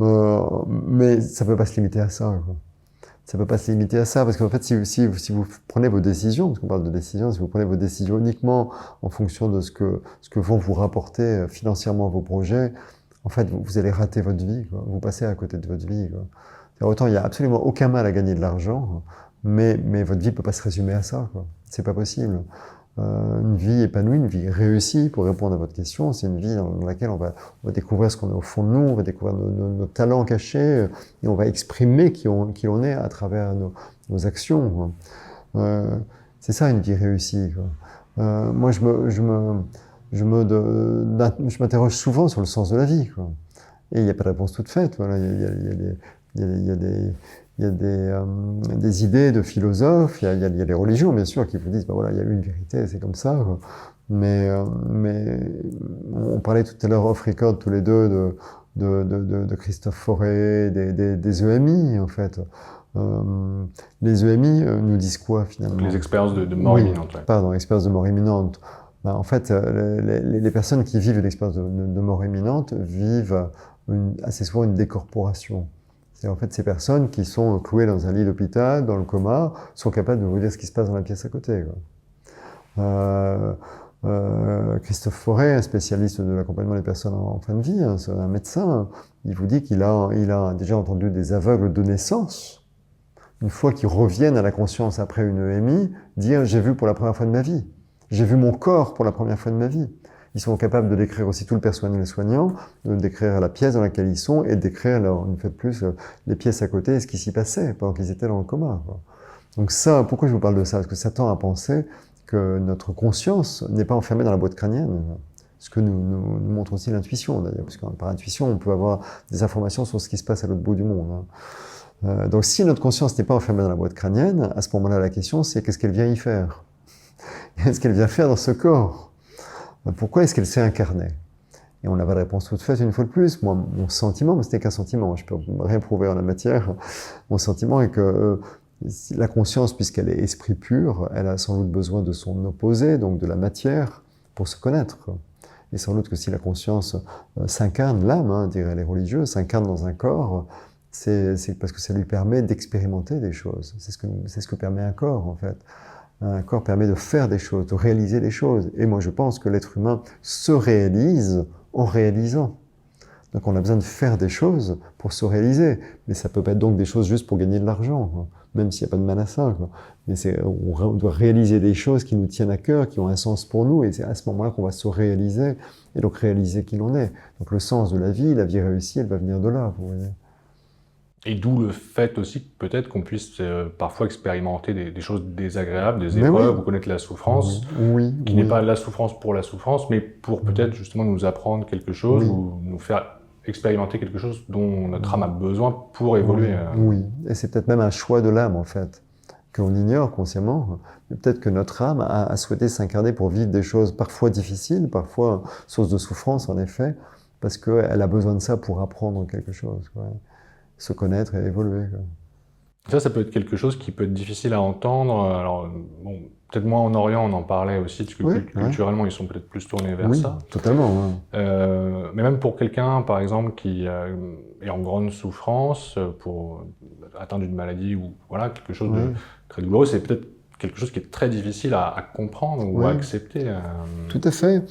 Mais ça peut pas se limiter à ça, quoi. Ça peut pas se limiter à ça, parce qu'en fait, si vous prenez vos décisions, parce qu'on parle de décisions, si vous prenez vos décisions uniquement en fonction de ce que vont vous rapporter financièrement vos projets, en fait, vous allez rater votre vie, quoi. Vous passez à côté de votre vie, quoi. Autant il y a absolument aucun mal à gagner de l'argent, mais votre vie peut pas se résumer à ça, quoi. C'est pas possible. Une vie épanouie, une vie réussie, pour répondre à votre question, c'est une vie dans laquelle on va découvrir ce qu'on a au fond de nous, on va découvrir nos talents cachés, et on va exprimer qui on est à travers nos actions. C'est ça une vie réussie, quoi. Moi, je m'interroge souvent sur le sens de la vie, quoi. Et il n'y a pas de réponse toute faite. Voilà, il y a des idées de philosophes, il y a les religions, bien sûr, qui vous disent, voilà, il y a une vérité, c'est comme ça, quoi. Mais on parlait tout à l'heure off record tous les deux de Christophe Fauré, des EMI, en fait. Les EMI nous disent quoi, finalement? Les expériences de mort imminente. Ouais. Pardon, expériences de mort imminente. En fait, les personnes qui vivent l'expérience de mort imminente vivent assez souvent une décorporation. C'est en fait ces personnes qui sont clouées dans un lit d'hôpital, dans le coma, sont capables de vous dire ce qui se passe dans la pièce à côté, quoi. Christophe Fauré, un spécialiste de l'accompagnement des personnes en fin de vie, c'est un médecin, il vous dit qu'il a déjà entendu des aveugles de naissance, une fois qu'ils reviennent à la conscience après une EMI, dire « j'ai vu pour la première fois de ma vie, j'ai vu mon corps pour la première fois de ma vie ». Ils sont capables de décrire aussi tout le personnel soignant, de décrire la pièce dans laquelle ils sont et de décrire, une fois de plus, les pièces à côté et ce qui s'y passait pendant qu'ils étaient dans le coma, quoi. Donc ça, pourquoi je vous parle de ça? Parce que ça tend à penser que notre conscience n'est pas enfermée dans la boîte crânienne. Ce que nous montre aussi l'intuition, d'ailleurs. Parce que par intuition, on peut avoir des informations sur ce qui se passe à l'autre bout du monde. Donc si notre conscience n'est pas enfermée dans la boîte crânienne, à ce moment-là, la question, c'est qu'est-ce qu'elle vient y faire? Qu'est-ce qu'elle vient faire dans ce corps? Pourquoi est-ce qu'elle s'est incarnée? Et on n'a pas de réponse toute faite une fois de plus. Moi, mon sentiment, mais ce n'est qu'un sentiment, je peux rien prouver en la matière, mon sentiment est que la conscience, puisqu'elle est esprit pur, elle a sans doute besoin de son opposé, donc de la matière, pour se connaître. Et sans doute que si la conscience s'incarne, l'âme, diraient les religieux, s'incarne dans un corps, c'est parce que ça lui permet d'expérimenter des choses. C'est ce que permet un corps, en fait. Un corps permet de faire des choses, de réaliser des choses. Et moi, je pense que l'être humain se réalise en réalisant. Donc, on a besoin de faire des choses pour se réaliser. Mais ça peut pas être donc des choses juste pour gagner de l'argent. même s'il n'y a pas de mal à ça, quoi. Mais on doit réaliser des choses qui nous tiennent à cœur, qui ont un sens pour nous, et c'est à ce moment-là qu'on va se réaliser, et donc réaliser qui l'on est. Donc le sens de la vie réussie, elle va venir de là, vous voyez. Et d'où le fait aussi que peut-être qu'on puisse parfois expérimenter des choses désagréables, des Mais épreuves, oui. ou connaître la souffrance, Oui, qui oui. n'est pas la souffrance pour la souffrance, mais pour peut-être justement nous apprendre quelque chose, Oui. ou nous faire expérimenter quelque chose dont notre âme a besoin pour évoluer. Oui, et c'est peut-être même un choix de l'âme en fait, qu'on ignore consciemment, mais peut-être que notre âme a souhaité s'incarner pour vivre des choses parfois difficiles, parfois source de souffrance en effet, parce qu'elle a besoin de ça pour apprendre quelque chose, quoi. Se connaître et évoluer, quoi. Ça peut être quelque chose qui peut être difficile à entendre. Alors, bon, peut-être moins en Orient, on en parlait aussi, parce que Oui, culturellement, ils sont peut-être plus tournés vers oui, ça. Totalement. Ouais. Mais même pour quelqu'un, par exemple, qui est en grande souffrance, pour atteindre d'une maladie ou voilà, quelque chose de très douloureux, c'est peut-être quelque chose qui est très difficile à comprendre ou à accepter. Tout à fait.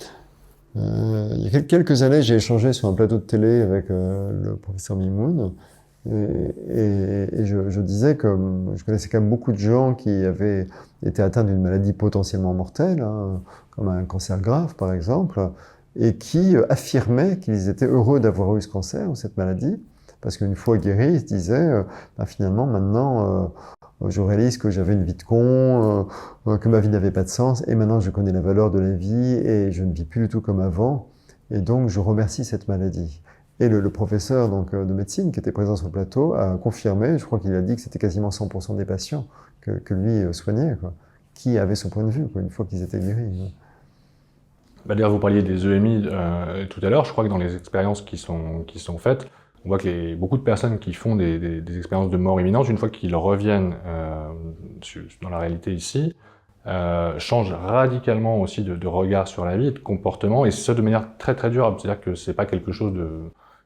Il y a quelques années, j'ai échangé sur un plateau de télé avec le professeur Mimoun. Et je disais que je connaissais quand même beaucoup de gens qui avaient été atteints d'une maladie potentiellement mortelle, hein, comme un cancer grave par exemple, et qui affirmaient qu'ils étaient heureux d'avoir eu ce cancer ou cette maladie, parce qu'une fois guéris, ils se disaient finalement maintenant je réalise que j'avais une vie de con, que ma vie n'avait pas de sens, et maintenant je connais la valeur de la vie et je ne vis plus du tout comme avant, et donc je remercie cette maladie. Et le professeur donc, de médecine qui était présent sur le plateau a confirmé, je crois qu'il a dit que c'était quasiment 100% des patients que lui soignait, quoi, qui avaient ce point de vue, quoi, une fois qu'ils étaient guéris. D'ailleurs, vous parliez des EMI tout à l'heure. Je crois que dans les expériences qui sont faites, on voit que beaucoup de personnes qui font des expériences de mort imminente, une fois qu'ils reviennent dans la réalité ici, changent radicalement aussi de regard sur la vie et de comportement, et ça de manière très très durable. C'est-à-dire que c'est pas quelque chose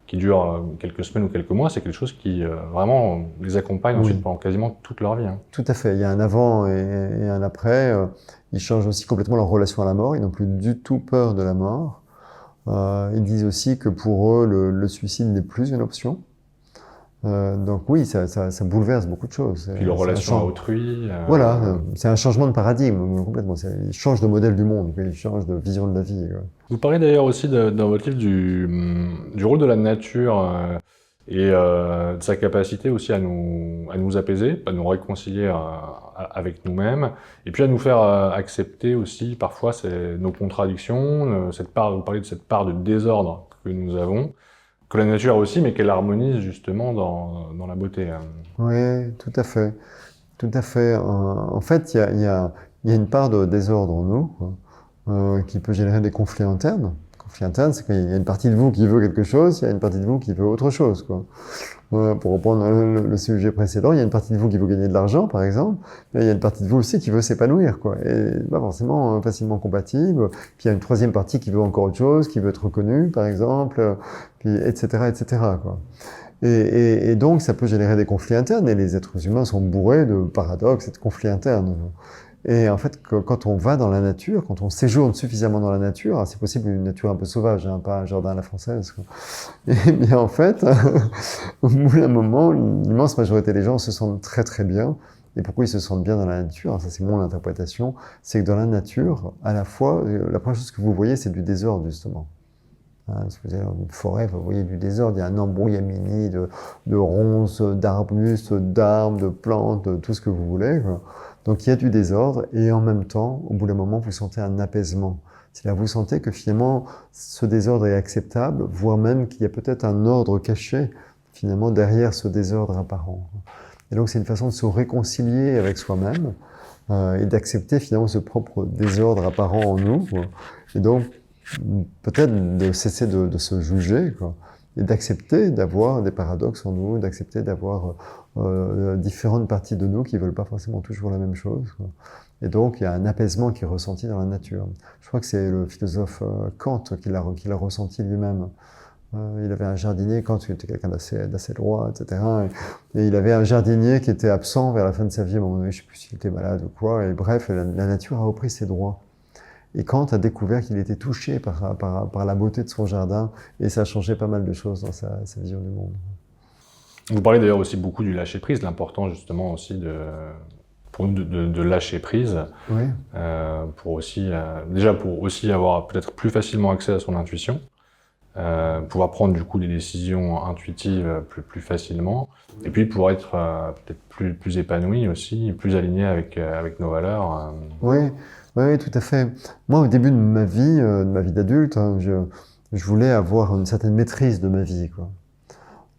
qui dure quelques semaines ou quelques mois, c'est quelque chose qui vraiment les accompagne ensuite pendant quasiment toute leur vie. Hein. Tout à fait, il y a un avant et un après. Ils changent aussi complètement leur relation à la mort, ils n'ont plus du tout peur de la mort. Ils disent aussi que pour eux, le suicide n'est plus une option. Donc oui, ça bouleverse beaucoup de choses. Puis leur relation à autrui. Voilà, c'est un changement de paradigme complètement. Ils changent de modèle du monde, ils changent de vision de la vie. Vous parlez d'ailleurs aussi dans votre livre du rôle de la nature et de sa capacité aussi à nous apaiser, à nous réconcilier avec nous-mêmes, et puis à nous faire accepter aussi parfois nos contradictions, vous parlez de cette part de désordre que nous avons, que la nature a aussi, mais qu'elle harmonise justement dans la beauté. Oui, tout à fait. Tout à fait. En fait, il y a une part de désordre en nous, quoi, qui peut générer des conflits internes. Conflit interne, c'est qu'il y a une partie de vous qui veut quelque chose, il y a une partie de vous qui veut autre chose, quoi. Pour reprendre le sujet précédent, il y a une partie de vous qui veut gagner de l'argent, par exemple, mais il y a une partie de vous aussi qui veut s'épanouir, quoi. Et pas forcément facilement compatible. Puis il y a une troisième partie qui veut encore autre chose, qui veut être reconnue, par exemple, puis etc., etc., quoi. Et donc, ça peut générer des conflits internes, et les êtres humains sont bourrés de paradoxes et de conflits internes. Et en fait, quand on va dans la nature, quand on séjourne suffisamment dans la nature, c'est possible une nature un peu sauvage, hein, pas un jardin à la française, quoi. Et bien en fait, au bout d'un moment, l'immense majorité des gens se sentent très très bien. Et pourquoi ils se sentent bien dans la nature? Alors ça c'est mon interprétation, c'est que dans la nature, à la fois, la première chose que vous voyez, c'est du désordre justement. Si vous allez dans une forêt, vous voyez du désordre, il y a un embrouillamini de ronces, d'arbustes, d'arbres, de plantes, de tout ce que vous voulez, quoi. Donc il y a du désordre, et en même temps, au bout d'un moment, vous sentez un apaisement. C'est-à-dire vous sentez que finalement, ce désordre est acceptable, voire même qu'il y a peut-être un ordre caché, finalement, derrière ce désordre apparent. Et donc c'est une façon de se réconcilier avec soi-même, et d'accepter finalement ce propre désordre apparent en nous, quoi. Et donc, peut-être de cesser de se juger, quoi, et d'accepter d'avoir des paradoxes en nous, d'accepter d'avoir différentes parties de nous qui veulent pas forcément toujours la même chose, quoi. Et donc il y a un apaisement qui est ressenti dans la nature. Je crois que c'est le philosophe Kant qui l'a ressenti lui-même. Il avait un jardinier, Kant était quelqu'un d'assez droit, etc. Et il avait un jardinier qui était absent vers la fin de sa vie, à un moment donné, je sais plus s'il était malade ou quoi, et bref, la nature a repris ses droits. Et Kant a découvert qu'il était touché par la beauté de son jardin, et ça a changé pas mal de choses dans sa vision du monde. Vous parlez d'ailleurs aussi beaucoup du lâcher-prise, l'important justement aussi pour nous de lâcher prise, Oui. pour aussi, déjà pour aussi avoir peut-être plus facilement accès à son intuition, pouvoir prendre du coup des décisions intuitives plus facilement, et puis pour être peut-être plus épanoui aussi, plus aligné avec nos valeurs. Oui, oui, tout à fait. Moi, au début de ma vie d'adulte, hein, je voulais avoir une certaine maîtrise de ma vie, quoi.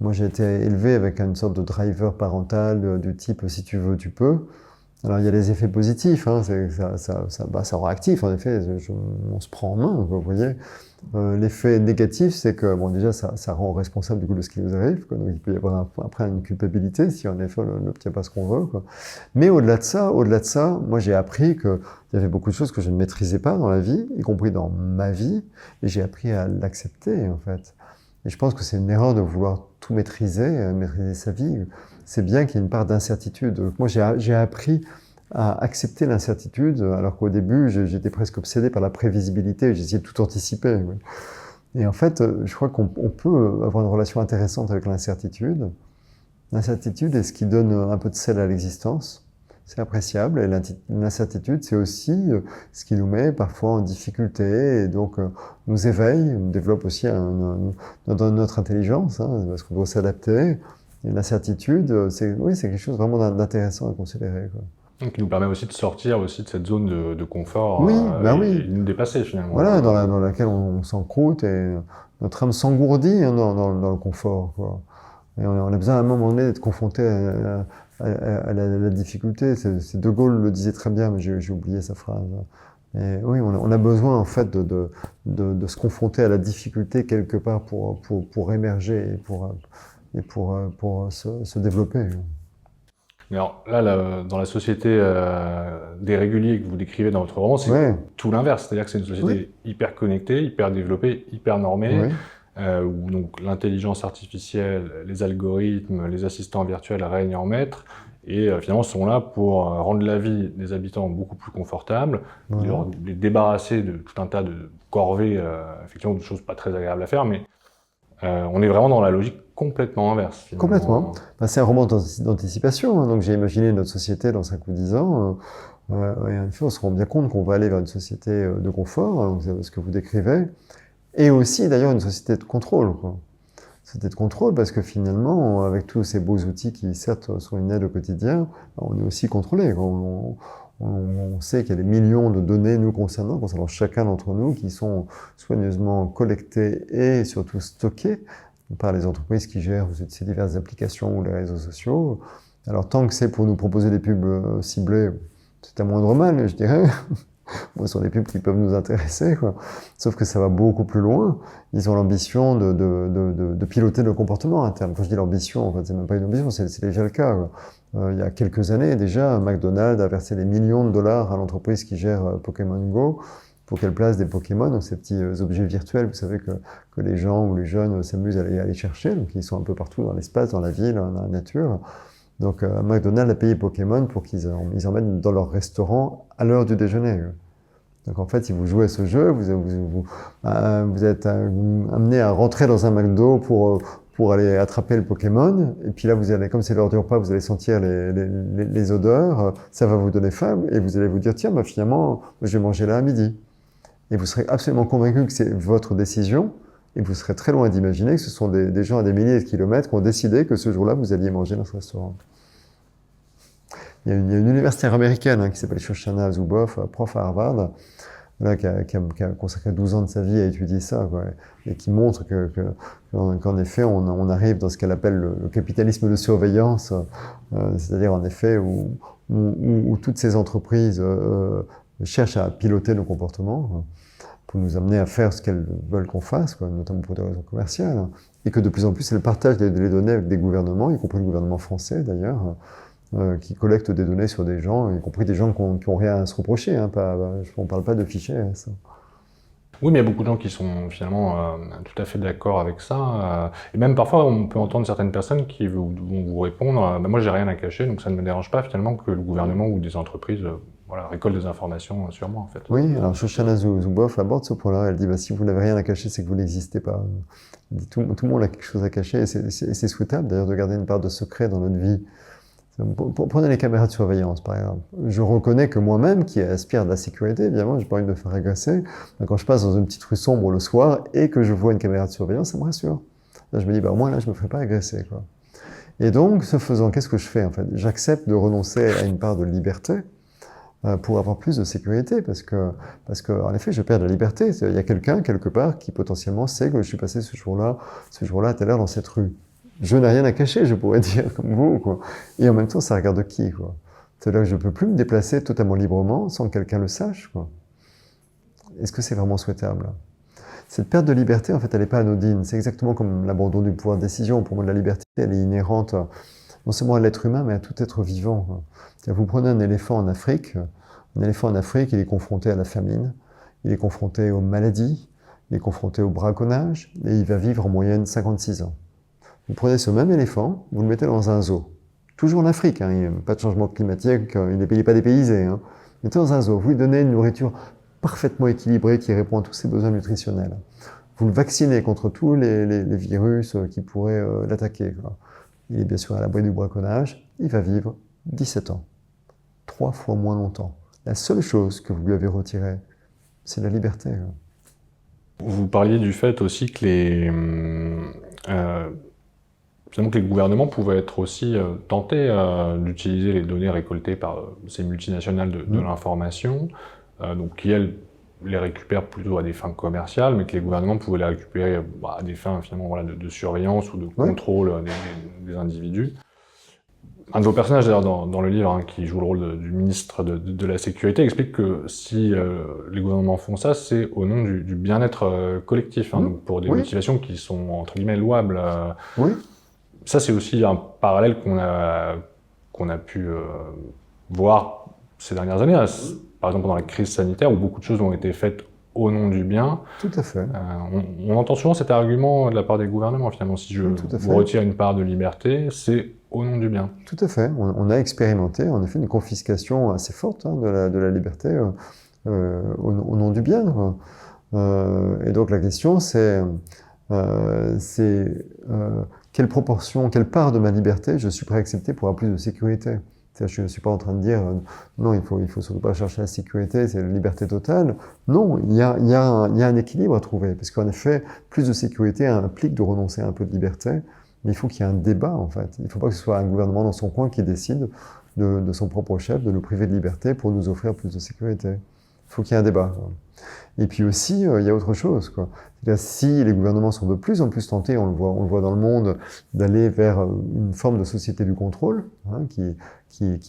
Moi, j'ai été élevé avec une sorte de driver parental du type si tu veux, tu peux. Alors, il y a les effets positifs, hein, ça rend actif, en effet, on se prend en main, vous voyez. L'effet négatif, c'est que, bon, déjà, ça rend responsable du coup de ce qui nous arrive, quoi. Donc, il peut y avoir après une culpabilité si, en effet, on n'obtient pas ce qu'on veut, quoi. Mais au-delà de ça, moi, j'ai appris qu'il y avait beaucoup de choses que je ne maîtrisais pas dans la vie, y compris dans ma vie, et j'ai appris à l'accepter, en fait. Et je pense que c'est une erreur de vouloir tout maîtriser sa vie. C'est bien qu'il y ait une part d'incertitude. Moi, j'ai appris à accepter l'incertitude, alors qu'au début, j'étais presque obsédé par la prévisibilité, j'essayais de tout anticiper. Et en fait, je crois qu'on peut avoir une relation intéressante avec l'incertitude. L'incertitude est ce qui donne un peu de sel à l'existence. C'est appréciable. Et l'incertitude, c'est aussi ce qui nous met parfois en difficulté et donc nous éveille, nous développe aussi notre intelligence, hein, parce qu'on doit s'adapter. Et l'incertitude, c'est quelque chose vraiment d'intéressant à considérer, quoi. Donc, qui nous permet aussi de sortir aussi de cette zone de confort Oui, et de nous dépasser finalement. Voilà, dans laquelle on s'encroute et notre âme s'engourdit, hein, dans le confort, quoi. Et on a besoin à un moment donné d'être confronté à la difficulté. C'est De Gaulle le disait très bien, mais j'ai oublié sa phrase. Et oui, on a besoin en fait de se confronter à la difficulté quelque part pour émerger et pour se développer. Alors là, dans la société des réguliers que vous décrivez dans votre roman, c'est tout l'inverse. C'est-à-dire que c'est une société hyper connectée, hyper développée, hyper normée, où donc l'intelligence artificielle, les algorithmes, les assistants virtuels règnent en maître, et finalement sont là pour rendre la vie des habitants beaucoup plus confortable, les débarrasser de tout un tas de corvées, effectivement de choses pas très agréables à faire, mais on est vraiment dans la logique complètement inverse. Finalement. Complètement. Ben, c'est un roman d'anticipation, hein, donc j'ai imaginé notre société dans 5 ou 10 ans, et en effet, on se rend bien compte qu'on va aller vers une société de confort, hein, c'est ce que vous décrivez, et aussi d'ailleurs une société de contrôle, quoi. Société de contrôle parce que finalement, avec tous ces beaux outils qui certes sont une aide au quotidien, on est aussi contrôlé. On sait qu'il y a des millions de données nous concernant chacun d'entre nous qui sont soigneusement collectées et surtout stockées par les entreprises qui gèrent ces diverses applications ou les réseaux sociaux. Alors tant que c'est pour nous proposer des pubs ciblées, c'est un moindre mal, je dirais. Moi, ce sont des pubs qui peuvent nous intéresser, quoi. Sauf que ça va beaucoup plus loin. Ils ont l'ambition de piloter le comportement interne. Quand je dis l'ambition, en fait, c'est même pas une ambition, c'est déjà le cas, quoi. Il y a quelques années déjà, McDonald's a versé des millions de dollars à l'entreprise qui gère Pokémon Go pour qu'elle place des Pokémon, ces petits objets virtuels, vous savez, que les gens ou les jeunes s'amusent à aller chercher. Donc ils sont un peu partout dans l'espace, dans la ville, dans la nature. Donc McDonald's a payé Pokémon pour qu'ils en mettent dans leur restaurant à l'heure du déjeuner. Donc en fait, si vous jouez à ce jeu, vous êtes amené à rentrer dans un McDo pour aller attraper le Pokémon. Et puis là, vous allez, comme c'est l'heure du repas, vous allez sentir les odeurs, ça va vous donner faim et vous allez vous dire, tiens, bah, finalement, je vais manger là à midi. Et vous serez absolument convaincu que c'est votre décision. Et vous serez très loin d'imaginer que ce sont des gens à des milliers de kilomètres qui ont décidé que ce jour-là, vous alliez manger dans ce restaurant. Il y a une universitaire américaine qui s'appelle Shoshana Zuboff, prof à Harvard, là, qui a consacré 12 ans de sa vie à étudier ça, quoi, et qui montre qu'en effet, on arrive dans ce qu'elle appelle le capitalisme de surveillance, c'est-à-dire en effet où toutes ces entreprises cherchent à piloter nos comportements pour nous amener à faire ce qu'elles veulent qu'on fasse, quoi, notamment pour des raisons commerciales, et que de plus en plus, elles partagent les données avec des gouvernements, y compris le gouvernement français d'ailleurs, qui collectent des données sur des gens, y compris des gens qui n'ont rien à se reprocher. Hein, on ne parle pas de fichiers. Ça. Oui, mais il y a beaucoup de gens qui sont finalement tout à fait d'accord avec ça. Et même parfois, on peut entendre certaines personnes qui vont vous répondre « moi, j'ai rien à cacher, donc ça ne me dérange pas finalement que le gouvernement ou des entreprises voilà, récolte des informations sur moi, en fait. Oui, alors Shoshana Zuboff aborde ce point-là. Elle dit bah, si vous n'avez rien à cacher, c'est que vous n'existez pas. Elle dit, tout le monde a quelque chose à cacher et c'est souhaitable d'ailleurs de garder une part de secret dans notre vie. Prenez les caméras de surveillance, par exemple. Je reconnais que moi-même, qui aspire à de la sécurité, évidemment, j'ai pas envie de me faire agresser. Mais quand je passe dans une petite rue sombre le soir et que je vois une caméra de surveillance, ça me rassure. Là, je me dis, bah, au moins là, je me ferai pas agresser, quoi. Et donc, ce faisant, qu'est-ce que je fais, en fait? J'accepte de renoncer à une part de liberté pour avoir plus de sécurité, parce que, en effet, je perds de la liberté. Il y a quelqu'un, quelque part, qui potentiellement sait que je suis passé ce jour-là à telle heure dans cette rue. Je n'ai rien à cacher, je pourrais dire, comme vous, quoi. Et en même temps, ça regarde qui, quoi. C'est-à-dire que je ne peux plus me déplacer totalement librement sans que quelqu'un le sache, quoi. Est-ce que c'est vraiment souhaitable? Cette perte de liberté, en fait, elle n'est pas anodine. C'est exactement comme l'abandon du pouvoir de décision. Pour moi, la liberté, elle est inhérente non seulement à l'être humain, mais à tout être vivant, quoi. Vous prenez un éléphant en Afrique, il est confronté à la famine, il est confronté aux maladies, il est confronté au braconnage, et il va vivre en moyenne 56 ans. Vous prenez ce même éléphant, vous le mettez dans un zoo. Toujours en Afrique, hein, il n'y a pas de changement climatique, il n'est pas dépaysé. Hein. Vous mettez dans un zoo, vous lui donnez une nourriture parfaitement équilibrée qui répond à tous ses besoins nutritionnels. Vous le vaccinez contre tous les virus qui pourraient l'attaquer. Il est bien sûr à l'abri du braconnage, il va vivre 17 ans. 3 fois moins longtemps. La seule chose que vous lui avez retirée, c'est la liberté. Vous parliez du fait aussi que finalement que les gouvernements pouvaient être aussi tentés d'utiliser les données récoltées par ces multinationales de l'information, donc qui elles les récupèrent plutôt à des fins commerciales, mais que les gouvernements pouvaient les récupérer à des fins finalement voilà, de surveillance ou de contrôle des individus. Un de vos personnages d'ailleurs dans le livre, hein, qui joue le rôle du ministre de la Sécurité, explique que si les gouvernements font ça, c'est au nom du bien-être collectif, hein, donc pour des motivations qui sont entre guillemets louables. Ça, c'est aussi un parallèle qu'on a pu voir ces dernières années, par exemple pendant la crise sanitaire, où beaucoup de choses ont été faites au nom du bien. Tout à fait. On entend souvent cet argument de la part des gouvernements, finalement. Si je vous retire une part de liberté, c'est au nom du bien. Tout à fait. On a expérimenté, en effet, une confiscation assez forte de la liberté au nom du bien. Et donc la question, c'est quelle proportion, quelle part de ma liberté je suis prêt à accepter pour avoir plus de sécurité. Je ne suis pas en train de dire non, il faut surtout pas chercher la sécurité, c'est la liberté totale. Non, il y a un équilibre à trouver, parce qu'en effet, plus de sécurité implique de renoncer à un peu de liberté, mais il faut qu'il y ait un débat, en fait. Il ne faut pas que ce soit un gouvernement dans son coin qui décide de son propre chef, de nous priver de liberté pour nous offrir plus de sécurité. Il faut qu'il y ait un débat. Et puis aussi, il y a autre chose, quoi. Si les gouvernements sont de plus en plus tentés, on le voit dans le monde, d'aller vers une forme de société du contrôle, hein, qui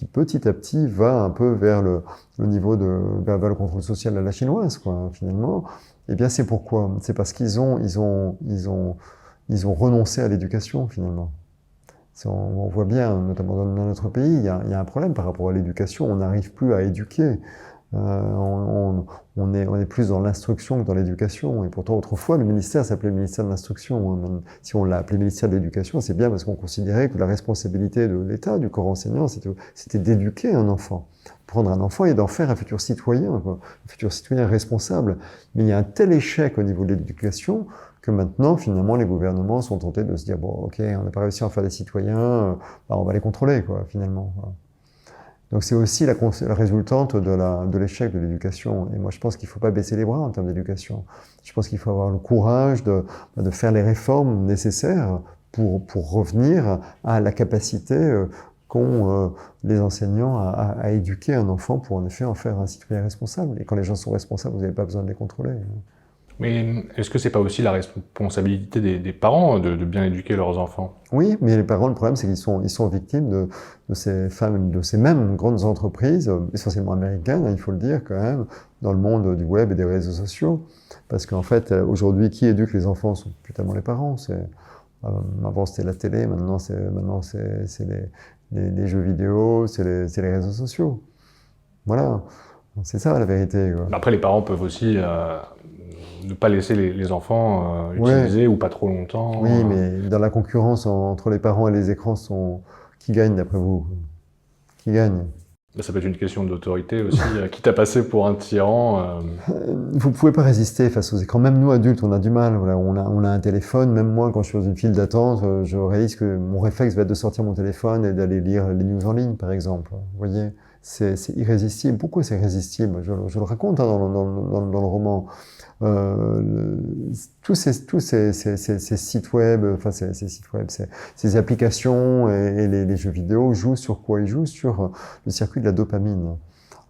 petit à petit va un peu vers le niveau vers le contrôle social à la chinoise, quoi, finalement. Eh bien, c'est pourquoi? C'est parce qu'ils ont renoncé à l'éducation, finalement. On voit bien, notamment dans notre pays, il y a un problème par rapport à l'éducation. On n'arrive plus à éduquer. On est plus dans l'instruction que dans l'éducation. Et pourtant, autrefois, le ministère s'appelait le ministère de l'Instruction. Si on l'a appelé ministère de l'Éducation, c'est bien parce qu'on considérait que la responsabilité de l'État, du corps enseignant, c'était d'éduquer un enfant. Prendre un enfant et d'en faire un futur citoyen, quoi. Un futur citoyen responsable. Mais il y a un tel échec au niveau de l'éducation que maintenant, finalement, les gouvernements sont tentés de se dire, bon, ok, on n'a pas réussi à en faire des citoyens, on va les contrôler, quoi, finalement. Donc c'est aussi la résultante de l'échec de l'éducation. Et moi, je pense qu'il ne faut pas baisser les bras en termes d'éducation. Je pense qu'il faut avoir le courage de faire les réformes nécessaires pour revenir à la capacité qu'ont les enseignants à éduquer un enfant pour en effet en faire un citoyen responsable. Et quand les gens sont responsables, vous n'avez pas besoin de les contrôler. Mais est-ce que c'est pas aussi la responsabilité des parents de bien éduquer leurs enfants? Oui, mais les parents, le problème, c'est qu'ils sont victimes de ces femmes, de ces mêmes grandes entreprises, essentiellement américaines, hein, il faut le dire quand même, dans le monde du web et des réseaux sociaux. Parce qu'en fait, aujourd'hui, qui éduque les enfants sont plus tellement les parents. Avant, c'était la télé, maintenant, c'est les jeux vidéo, c'est les réseaux sociaux. Voilà, c'est ça la vérité, quoi. Après, les parents peuvent aussi ne pas laisser les enfants utiliser ou pas trop longtemps. Oui, mais dans la concurrence entre les parents et les écrans, qui gagne d'après vous? Qui gagne? Ça peut être une question d'autorité aussi. Quitte à passer pour un tyran. Vous ne pouvez pas résister face aux écrans. Même nous, adultes, on a du mal. Voilà, on a un téléphone. Même moi, quand je suis dans une file d'attente, je réalise que mon réflexe va être de sortir mon téléphone et d'aller lire les news en ligne, par exemple. Vous voyez, c'est irrésistible. Pourquoi c'est irrésistible? Je le raconte hein, dans le roman. Tous ces sites web, enfin ces sites web, ces applications et les jeux vidéo jouent sur quoi? Ils jouent sur le circuit de la dopamine.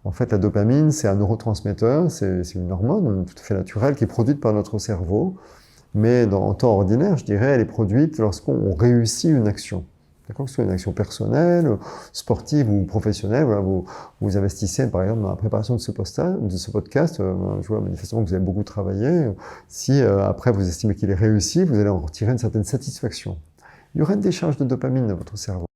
En fait, la dopamine, c'est un neurotransmetteur, c'est une hormone tout à fait naturelle qui est produite par notre cerveau, mais en temps ordinaire, je dirais, elle est produite lorsqu'on réussit une action. D'accord, que ce soit une action personnelle, sportive ou professionnelle, voilà, vous investissez par exemple dans la préparation de ce podcast, je vois manifestement que vous avez beaucoup travaillé. Si après vous estimez qu'il est réussi, vous allez en retirer une certaine satisfaction. Il y aura une décharge de dopamine dans votre cerveau.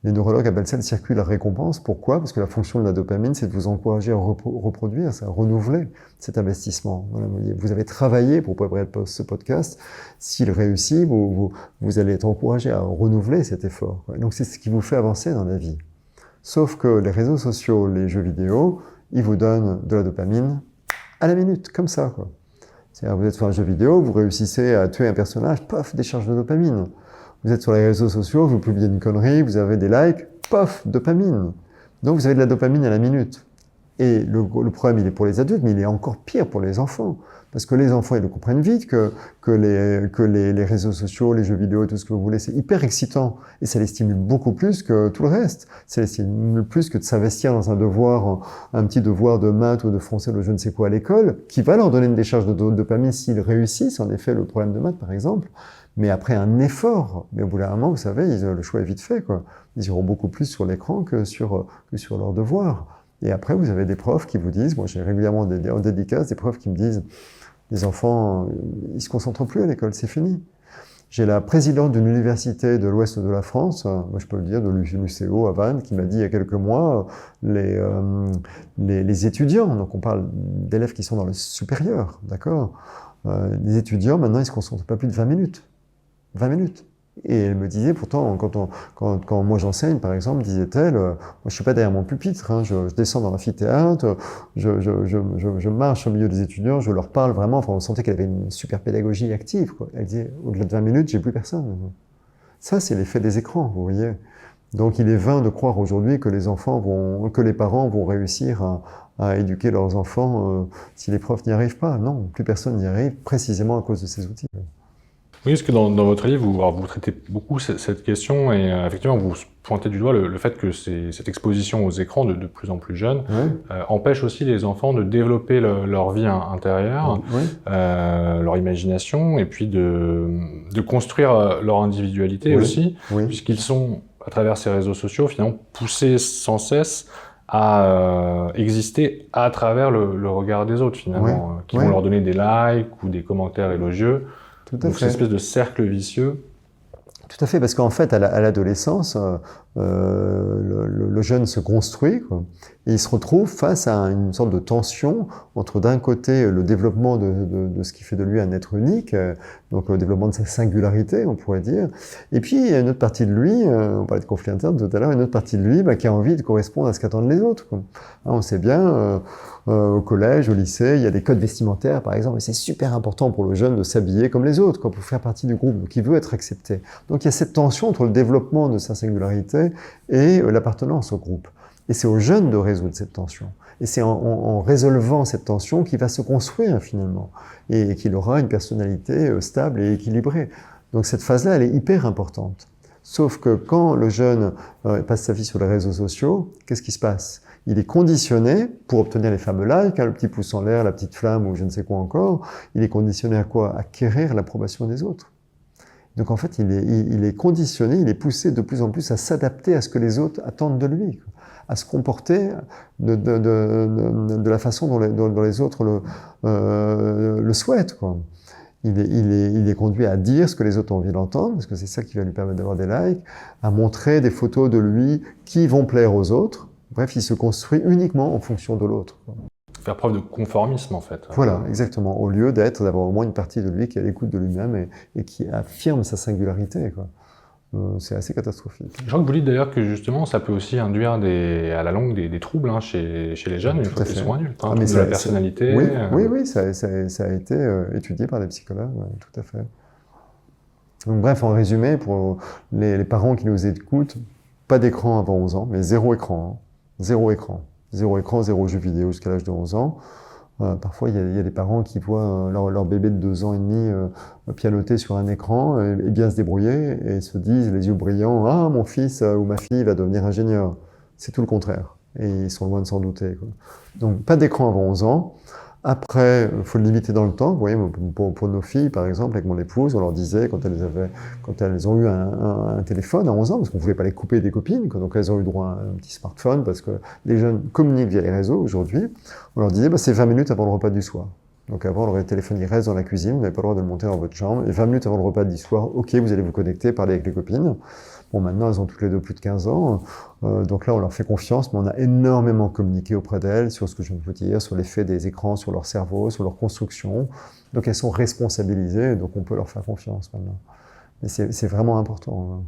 Les neurologues appellent ça le circuit de la récompense. Pourquoi? Parce que la fonction de la dopamine, c'est de vous encourager à reproduire, à renouveler cet investissement. Voilà, vous avez travaillé pour préparer ce podcast. S'il réussit, vous allez être encouragé à renouveler cet effort. Donc c'est ce qui vous fait avancer dans la vie. Sauf que les réseaux sociaux, les jeux vidéo, ils vous donnent de la dopamine à la minute, comme ça, quoi. C'est-à-dire, vous êtes sur un jeu vidéo, vous réussissez à tuer un personnage, paf, décharge de dopamine. Vous êtes sur les réseaux sociaux, vous publiez une connerie, vous avez des likes, paf, dopamine. Donc vous avez de la dopamine à la minute. Et le problème, il est pour les adultes, mais il est encore pire pour les enfants. Parce que les enfants, ils le comprennent vite que les réseaux sociaux, les jeux vidéo, tout ce que vous voulez, c'est hyper excitant. Et ça les stimule beaucoup plus que tout le reste. Ça les stimule plus que de s'investir dans un devoir, un petit devoir de maths ou de français ou de je ne sais quoi à l'école, qui va leur donner une décharge de dopamine s'ils réussissent, en effet, le problème de maths, par exemple. Mais après un effort, mais au bout d'un moment, vous savez, le choix est vite fait, quoi. Ils iront beaucoup plus sur l'écran que sur leurs devoirs. Et après, vous avez des profs qui vous disent, moi j'ai régulièrement en dédicace des profs qui me disent, les enfants, ils se concentrent plus à l'école, c'est fini. J'ai la présidente d'une université de l'ouest de la France, moi je peux le dire, de l'UCO à Vannes, qui m'a dit il y a quelques mois, les étudiants, donc on parle d'élèves qui sont dans le supérieur, d'accord, les étudiants, maintenant, ils se concentrent pas plus de 20 minutes. 20 minutes. Et elle me disait, pourtant, quand moi j'enseigne, par exemple, disait-elle, moi je suis pas derrière mon pupitre, hein, je descends dans l'amphithéâtre, je marche au milieu des étudiants, je leur parle vraiment, enfin on sentait qu'elle avait une super pédagogie active, quoi. Elle disait, au-delà de 20 minutes, j'ai plus personne. Ça, c'est l'effet des écrans, vous voyez. Donc il est vain de croire aujourd'hui que les parents vont réussir à éduquer leurs enfants si les profs n'y arrivent pas. Non, plus personne n'y arrive, précisément à cause de ces outils. Oui, parce que dans votre livre, vous traitez beaucoup cette question et effectivement, vous pointez du doigt le fait que cette exposition aux écrans de plus en plus jeunes empêche aussi les enfants de développer leur vie intérieure, leur imagination, et puis de construire leur individualité aussi, puisqu'ils sont, à travers ces réseaux sociaux, finalement poussés sans cesse à exister à travers le regard des autres, finalement, qui vont leur donner des likes ou des commentaires élogieux. Tout à fait. C'est une espèce de cercle vicieux. Tout à fait, parce qu'en fait, à l'adolescence, le jeune se construit, quoi, et il se retrouve face à une sorte de tension entre, d'un côté, le développement de ce qui fait de lui un être unique, donc le développement de sa singularité, on pourrait dire, et puis il y a une autre partie de lui, on parlait de conflit interne tout à l'heure, une autre partie de lui qui a envie de correspondre à ce qu'attendent les autres, quoi. Hein, on sait bien, au collège, au lycée, il y a des codes vestimentaires, par exemple, et c'est super important pour le jeune de s'habiller comme les autres, quoi, pour faire partie du groupe, donc il veut être accepté. Donc il y a cette tension entre le développement de sa singularité et l'appartenance au groupe. Et c'est au jeune de résoudre cette tension. Et c'est en résolvant cette tension qu'il va se construire finalement, et qu'il aura une personnalité stable et équilibrée. Donc cette phase-là, elle est hyper importante. Sauf que quand le jeune passe sa vie sur les réseaux sociaux, qu'est-ce qui se passe? Il est conditionné, pour obtenir les fameux likes, le petit pouce en l'air, la petite flamme ou je ne sais quoi encore, il est conditionné à quoi? À acquérir l'approbation des autres. Donc en fait, il est conditionné, il est poussé de plus en plus à s'adapter à ce que les autres attendent de lui, à se comporter de la façon dont les autres le souhaitent, quoi. Il est conduit à dire ce que les autres ont envie d'entendre, parce que c'est ça qui va lui permettre d'avoir des likes, à montrer des photos de lui qui vont plaire aux autres. Bref, il se construit uniquement en fonction de l'autre. Faire preuve de conformisme, en fait. Voilà, exactement. Au lieu d'avoir au moins une partie de lui qui est à l'écoute de lui-même et qui affirme sa singularité, quoi. c'est assez catastrophique. Je crois que vous dites d'ailleurs que justement, ça peut aussi induire à la longue des troubles chez les jeunes une fois qu'ils sont adultes, hein, de la personnalité. Oui, ça a été étudié par des psychologues, ouais, tout à fait. Donc bref, en résumé, pour les parents qui nous écoutent, pas d'écran avant 11 ans, mais zéro écran. Zéro écran. Zéro écran, zéro jeu vidéo jusqu'à l'âge de 11 ans. Parfois, il y a des parents qui voient leur bébé de 2 ans et demi pianoter sur un écran et bien se débrouiller et se disent, les yeux brillants, « Ah, mon fils ou ma fille va devenir ingénieur ». C'est tout le contraire. Et ils sont loin de s'en douter, quoi. Donc, pas d'écran avant 11 ans. Après, il faut le limiter dans le temps. Vous voyez, pour nos filles, par exemple, avec mon épouse, on leur disait, quand elles ont eu un téléphone à 11 ans, parce qu'on ne voulait pas les couper des copines, donc elles ont eu droit à un petit smartphone, parce que les jeunes communiquent via les réseaux aujourd'hui, on leur disait, c'est 20 minutes avant le repas du soir. Donc avant, le téléphone, il reste dans la cuisine, vous n'avez pas le droit de le monter dans votre chambre, et 20 minutes avant le repas du soir, ok, vous allez vous connecter, parler avec les copines. Bon, maintenant, elles ont toutes les deux plus de 15 ans, donc là, on leur fait confiance, mais on a énormément communiqué auprès d'elles sur ce que je viens de vous dire, sur l'effet des écrans, sur leur cerveau, sur leur construction. Donc, elles sont responsabilisées, donc on peut leur faire confiance maintenant. Mais c'est vraiment important.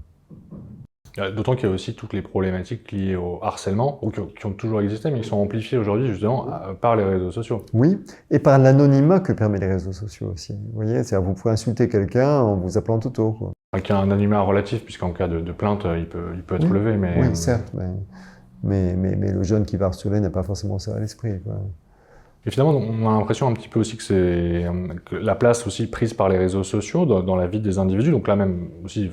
D'autant qu'il y a aussi toutes les problématiques liées au harcèlement, ou qui ont toujours existé, mais qui sont amplifiées aujourd'hui, justement, par les réseaux sociaux. Oui, et par l'anonymat que permettent les réseaux sociaux aussi. Vous voyez, c'est-à-dire vous pouvez insulter quelqu'un en vous appelant Toto, quoi. Qui a un anonymat relatif, puisqu'en cas de plainte, il peut être levé, mais... Oui, certes, mais le jeune qui va harceler n'a pas forcément ça à l'esprit, quoi. Et finalement, on a l'impression un petit peu aussi que la place aussi prise par les réseaux sociaux dans la vie des individus, donc là même aussi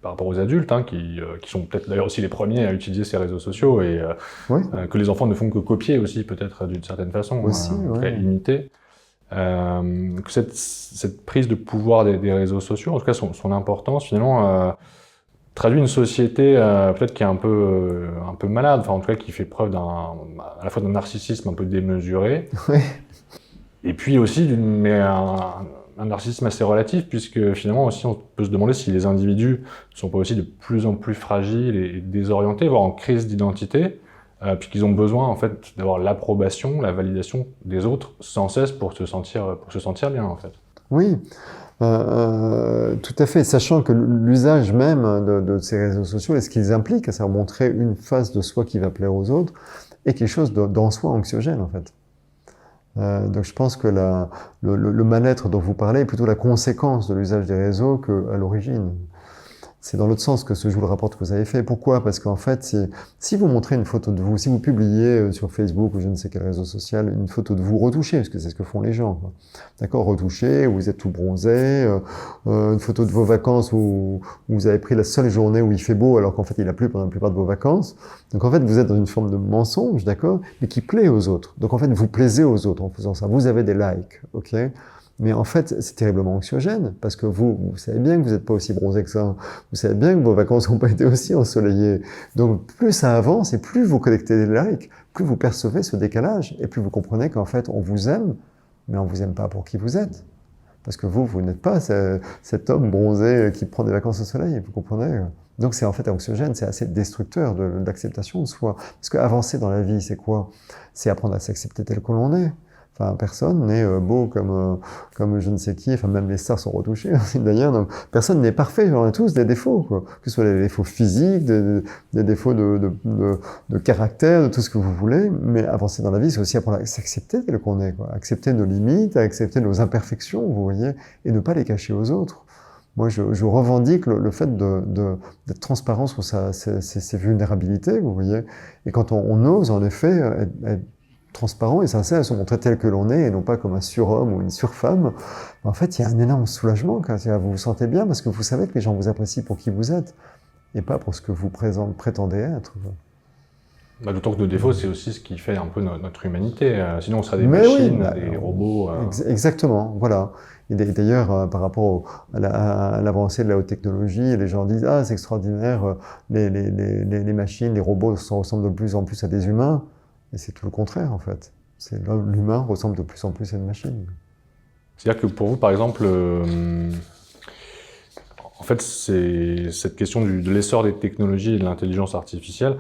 par rapport aux adultes, hein, qui sont peut-être d'ailleurs aussi les premiers à utiliser ces réseaux sociaux, et que les enfants ne font que copier aussi, peut-être d'une certaine façon, aussi, très imiter. Que cette prise de pouvoir des réseaux sociaux, en tout cas son importance, finalement, traduit une société peut-être qui est un peu malade, enfin en tout cas qui fait preuve à la fois d'un narcissisme un peu démesuré, Oui. et puis aussi un narcissisme assez relatif, puisque finalement aussi on peut se demander si les individus ne sont pas aussi de plus en plus fragiles et désorientés, voire en crise d'identité, puisqu'ils ont besoin en fait d'avoir l'approbation, la validation des autres sans cesse pour se sentir bien en fait. Oui. Tout à fait, sachant que l'usage même de ces réseaux sociaux et ce qu'ils impliquent, à savoir montrer une face de soi qui va plaire aux autres, est quelque chose d'en soi anxiogène en fait. Donc je pense que le mal-être dont vous parlez est plutôt la conséquence de l'usage des réseaux qu'à l'origine. C'est dans l'autre sens que se joue le rapport que vous avez fait. Pourquoi? Parce qu'en fait, si vous montrez une photo de vous, si vous publiez sur Facebook ou je ne sais quel réseau social une photo de vous retouchée, parce que c'est ce que font les gens, d'accord, retouchée, où vous êtes tout bronzé, une photo de vos vacances où vous avez pris la seule journée où il fait beau alors qu'en fait il a plu pendant la plupart de vos vacances. Donc en fait, vous êtes dans une forme de mensonge, d'accord, mais qui plaît aux autres. Donc en fait, vous plaisez aux autres en faisant ça. Vous avez des likes, ok? Mais en fait, c'est terriblement anxiogène, parce que vous savez bien que vous n'êtes pas aussi bronzé que ça. Vous savez bien que vos vacances n'ont pas été aussi ensoleillées. Donc, plus ça avance et plus vous collectez des likes, plus vous percevez ce décalage, et plus vous comprenez qu'en fait, on vous aime, mais on vous aime pas pour qui vous êtes. Parce que vous n'êtes pas cet homme bronzé qui prend des vacances au soleil, vous comprenez? Donc, c'est en fait anxiogène, c'est assez destructeur de l'acceptation de soi. Parce qu'avancer dans la vie, c'est quoi? C'est apprendre à s'accepter tel que l'on est. Enfin, personne n'est beau comme je ne sais qui, enfin même les stars sont retouchées d'ailleurs, donc personne n'est parfait, on a tous des défauts, quoi. Que ce soit des défauts physiques, des défauts de caractère, de tout ce que vous voulez, mais avancer dans la vie, c'est aussi apprendre à s'accepter tel qu'on est, quoi. Accepter nos limites, accepter nos imperfections, vous voyez, et ne pas les cacher aux autres. Moi, je revendique le fait d'être transparent sur ses vulnérabilités, vous voyez, et quand on ose en effet être transparent et sincère, se montrer tel que l'on est et non pas comme un surhomme ou une surfemme, en fait, il y a un énorme soulagement quand vous vous sentez bien parce que vous savez que les gens vous apprécient pour qui vous êtes et pas pour ce que vous prétendez être. D'autant que nos défauts, c'est aussi ce qui fait un peu notre humanité. Sinon, on serait des machines, des robots. Exactement, voilà. Et d'ailleurs, par rapport à l'avancée de la haute technologie, les gens disent « Ah, c'est extraordinaire, les machines, les robots ressemblent de plus en plus à des humains ». Et c'est tout le contraire, en fait. L'humain ressemble de plus en plus à une machine. C'est-à-dire que pour vous, par exemple, en fait, c'est cette question de l'essor des technologies et de l'intelligence artificielle,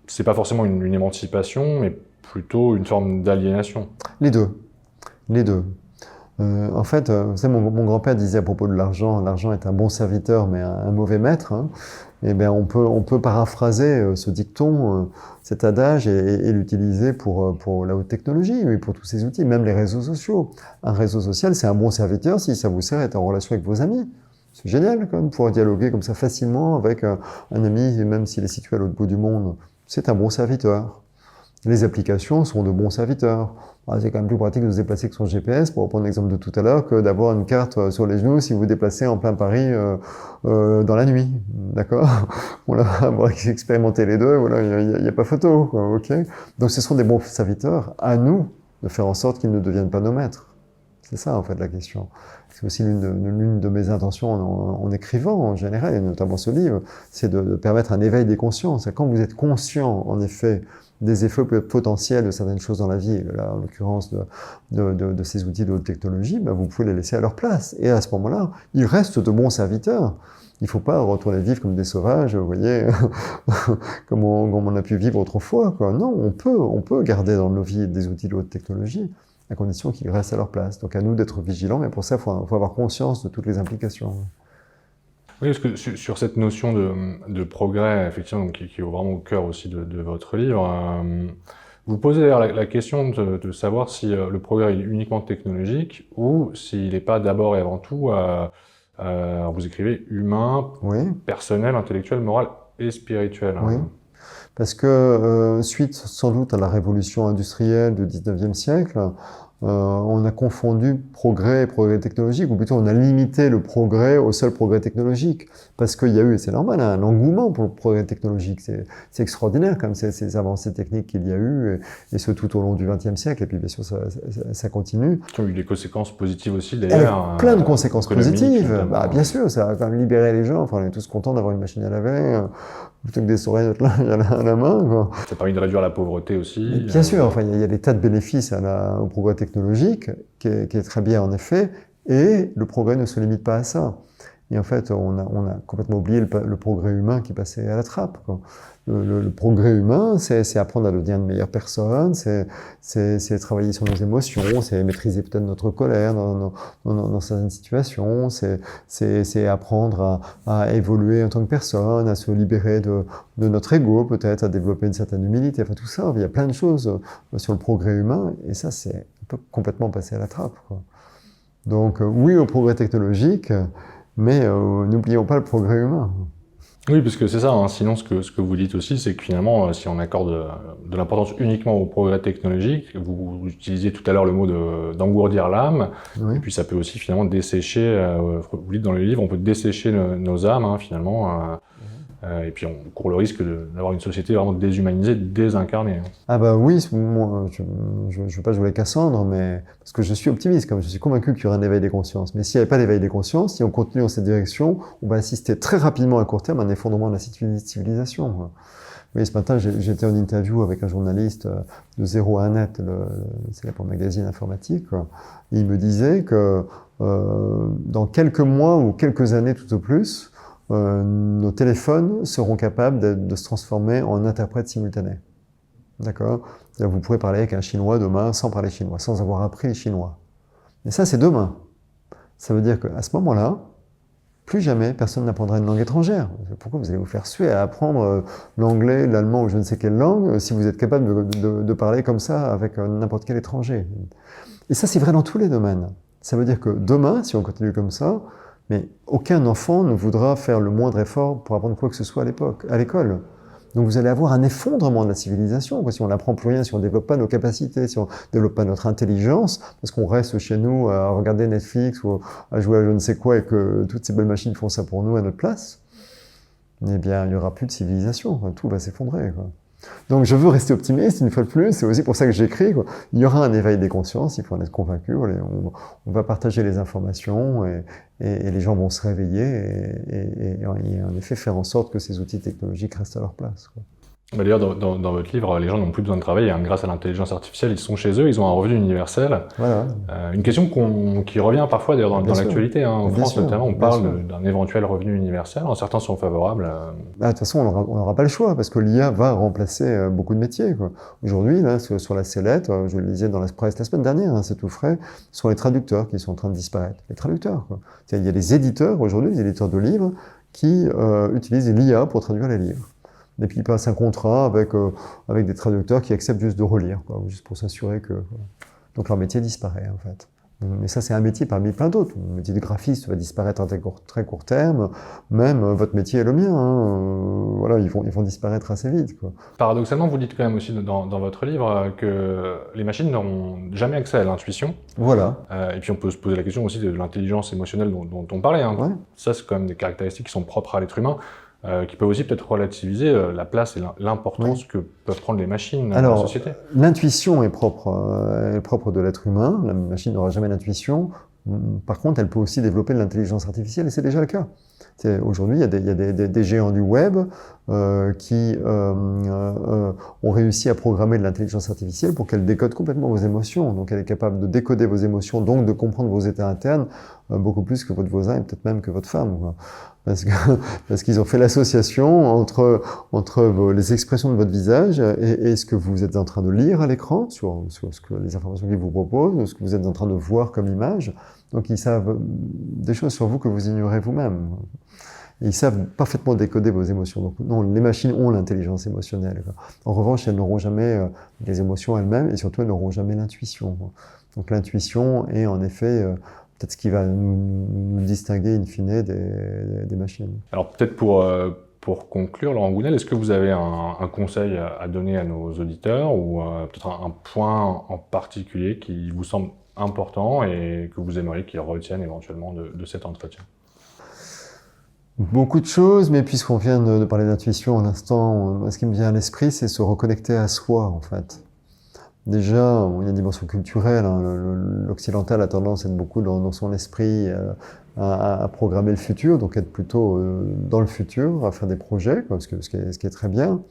c'est pas forcément une émancipation, mais plutôt une forme d'aliénation. Les deux. Les deux. En fait, vous savez, mon grand-père disait à propos de l'argent, l'argent est un bon serviteur mais un mauvais maître. Hein. Eh bien, on peut paraphraser ce dicton, cet adage, et l'utiliser pour la haute technologie, mais pour tous ces outils, même les réseaux sociaux. Un réseau social, c'est un bon serviteur si ça vous sert d'être en relation avec vos amis. C'est génial, quand même, pouvoir dialoguer comme ça facilement avec un ami, même s'il est situé à l'autre bout du monde. C'est un bon serviteur. Les applications sont de bons serviteurs. C'est quand même plus pratique de se déplacer que son GPS, pour reprendre l'exemple de tout à l'heure, que d'avoir une carte sur les genoux si vous vous déplacez en plein Paris dans la nuit. D'accord? On a expérimenté les deux, voilà, il n'y a pas photo, quoi, ok? Donc ce sont des bons serviteurs, à nous de faire en sorte qu'ils ne deviennent pas nos maîtres. C'est ça, en fait, la question. C'est aussi l'une de mes intentions en écrivant, en général, et notamment ce livre, c'est de permettre un éveil des consciences. Quand vous êtes conscient, en effet, des effets potentiels de certaines choses dans la vie, là, en l'occurrence de ces outils de haute technologie, ben vous pouvez les laisser à leur place. Et à ce moment-là, ils restent de bons serviteurs. Il ne faut pas retourner vivre comme des sauvages, vous voyez, comme on a pu vivre autrefois, quoi. Non, on peut garder dans nos vies des outils de haute technologie, à condition qu'ils restent à leur place. Donc à nous d'être vigilants, mais pour ça, il faut avoir conscience de toutes les implications. Oui, parce que sur cette notion de progrès, effectivement, qui est vraiment au cœur aussi de votre livre, vous posez d'ailleurs la question de savoir si le progrès est uniquement technologique ou s'il n'est pas d'abord et avant tout, vous écrivez, humain, oui. Personnel, intellectuel, moral et spirituel. Oui. Parce que suite sans doute à la révolution industrielle du 19e siècle, on a confondu progrès et progrès technologique, ou plutôt on a limité le progrès au seul progrès technologique. Parce qu'il y a eu, et c'est normal, un engouement pour le progrès technologique. C'est extraordinaire comme ces avancées techniques qu'il y a eu, et ce tout au long du XXe siècle, et puis bien sûr ça continue. Qui ont eu des conséquences positives aussi d'ailleurs. Plein de conséquences positives. Notamment. Bien sûr, ça a quand même libéré les gens, enfin on est tous contents d'avoir une machine à laver, plutôt que d'essorer notre linge à la main, quoi. Ça a permis de réduire la pauvreté aussi. Bien sûr, enfin, il y a des tas de bénéfices au progrès technologique, qui est très bien en effet, et le progrès ne se limite pas à ça. Et en fait, on a complètement oublié le progrès humain qui passait à la trappe, quoi. Le progrès humain, c'est apprendre à devenir une meilleure personne, c'est travailler sur nos émotions, c'est maîtriser peut-être notre colère dans certaines situations, c'est apprendre à évoluer en tant que personne, à se libérer de notre ego peut-être, à développer une certaine humilité, enfin tout ça, il y a plein de choses sur le progrès humain, et ça c'est complètement passé à la trappe, quoi. Donc oui au progrès technologique, mais n'oublions pas le progrès humain. Oui, parce que c'est ça, hein. Sinon ce que vous dites aussi, c'est que finalement, si on accorde de l'importance uniquement au progrès technologique, vous utilisiez tout à l'heure le mot d'engourdir l'âme, Oui. et puis ça peut aussi finalement dessécher, vous dites dans le livre, on peut dessécher nos âmes, hein, finalement, et puis on court le risque d'avoir une société vraiment déshumanisée, désincarnée. Ah bah oui, moi, je ne veux pas jouer Cassandre, mais parce que je suis optimiste, comme je suis convaincu qu'il y aura un éveil des consciences. Mais s'il n'y avait pas d'éveil des consciences, si on continue dans cette direction, on va assister très rapidement à court terme à un effondrement de la civilisation. Oui, ce matin, j'étais en interview avec un journaliste de 0 à 1net, le célèbre magazine informatique, quoi. Et il me disait que dans quelques mois ou quelques années tout au plus, nos téléphones seront capables de se transformer en interprètes simultanés. D'accord? Vous pourrez parler avec un Chinois demain sans parler chinois, sans avoir appris le chinois. Et ça, c'est demain. Ça veut dire qu'à ce moment-là, plus jamais personne n'apprendra une langue étrangère. Pourquoi vous allez vous faire suer à apprendre l'anglais, l'allemand ou je ne sais quelle langue si vous êtes capable de parler comme ça avec n'importe quel étranger? Et ça, c'est vrai dans tous les domaines. Ça veut dire que demain, si on continue comme ça, mais aucun enfant ne voudra faire le moindre effort pour apprendre quoi que ce soit à l'école. Donc vous allez avoir un effondrement de la civilisation, si on n'apprend plus rien, si on ne développe pas nos capacités, si on ne développe pas notre intelligence, parce qu'on reste chez nous à regarder Netflix ou à jouer à je ne sais quoi et que toutes ces belles machines font ça pour nous à notre place, eh bien il n'y aura plus de civilisation, tout va s'effondrer, quoi. Donc je veux rester optimiste une fois de plus, c'est aussi pour ça que j'écris, quoi. Il y aura un éveil des consciences, il faut en être convaincu, on va partager les informations et les gens vont se réveiller et en effet faire en sorte que ces outils technologiques restent à leur place, quoi. D'ailleurs, dans votre livre, les gens n'ont plus besoin de travailler, hein. Grâce à l'intelligence artificielle, ils sont chez eux, ils ont un revenu universel. Voilà. Une question qui revient parfois d'ailleurs dans l'actualité, hein. En France notamment, on parle d'un éventuel revenu universel. Certains sont favorables. De toute façon, on n'aura pas le choix parce que l'IA va remplacer beaucoup de métiers, quoi. Aujourd'hui, là, sur la sellette, je le lisais dans la presse la semaine dernière, hein, c'est tout frais, ce sont les traducteurs qui sont en train de disparaître. Les traducteurs, quoi. Il y a des éditeurs aujourd'hui, des éditeurs de livres, qui utilisent l'IA pour traduire les livres. Et puis ils passent un contrat avec des traducteurs qui acceptent juste de relire, quoi, juste pour s'assurer que... Donc leur métier disparaît, en fait. Mais ça, c'est un métier parmi plein d'autres. Le métier de graphiste va disparaître à très court terme. Même votre métier est le mien, hein. Voilà, ils vont disparaître assez vite, quoi. Paradoxalement, vous dites quand même aussi dans votre livre que les machines n'auront jamais accès à l'intuition. Voilà. Et puis on peut se poser la question aussi de l'intelligence émotionnelle dont on parlait, hein. Ouais. Ça, c'est quand même des caractéristiques qui sont propres à l'être humain. Qui peuvent aussi peut-être relativiser la place et l'importance que peuvent prendre les machines dans la société. L'intuition est propre de l'être humain. La machine n'aura jamais d'intuition. Par contre, elle peut aussi développer de l'intelligence artificielle, et c'est déjà le cas. Aujourd'hui, il y a des géants du web qui ont réussi à programmer de l'intelligence artificielle pour qu'elle décode complètement vos émotions. Donc, elle est capable de décoder vos émotions, donc de comprendre vos états internes beaucoup plus que votre voisin et peut-être même que votre femme, quoi. Parce qu'ils ont fait l'association entre les expressions de votre visage et ce que vous êtes en train de lire à l'écran, sur les informations qu'ils vous proposent, ce que vous êtes en train de voir comme image. Donc ils savent des choses sur vous que vous ignorez vous-même. Et ils savent parfaitement décoder vos émotions. Donc non, les machines ont l'intelligence émotionnelle, quoi. En revanche, elles n'auront jamais les émotions elles-mêmes et surtout elles n'auront jamais l'intuition. Donc l'intuition est en effet... peut-être ce qui va nous distinguer in fine des machines. Alors peut-être pour conclure, Laurent Gounel, est-ce que vous avez un conseil à donner à nos auditeurs ou peut-être un point en particulier qui vous semble important et que vous aimeriez qu'ils retiennent éventuellement de cet entretien? Beaucoup de choses, mais puisqu'on vient de parler d'intuition à l'instant, ce qui me vient à l'esprit, c'est se reconnecter à soi, en fait. Déjà, il y a une dimension culturelle, hein. L'occidental a tendance à être beaucoup dans son esprit à programmer le futur, donc être plutôt dans le futur, à faire des projets, quoi, ce qui est très bien.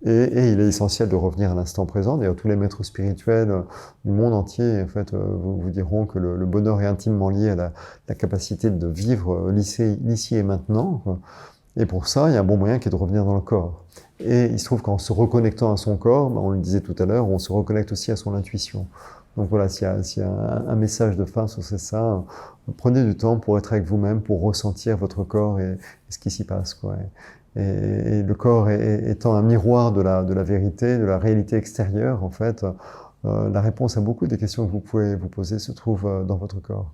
Et il est essentiel de revenir à l'instant présent. D'ailleurs, tous les maîtres spirituels du monde entier, en fait, vous diront que le bonheur est intimement lié à la capacité de vivre l'ici et maintenant, quoi. Et pour ça, il y a un bon moyen qui est de revenir dans le corps. Et il se trouve qu'en se reconnectant à son corps, on le disait tout à l'heure, on se reconnecte aussi à son intuition. Donc voilà, s'il y a un message de fin sur ça, prenez du temps pour être avec vous-même, pour ressentir votre corps et ce qui s'y passe, quoi. Et le corps étant un miroir de la vérité, de la réalité extérieure, en fait, la réponse à beaucoup des questions que vous pouvez vous poser se trouve dans votre corps.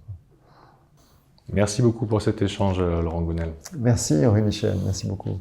Merci beaucoup pour cet échange, Laurent Gounel. Merci Henri Michel, merci beaucoup.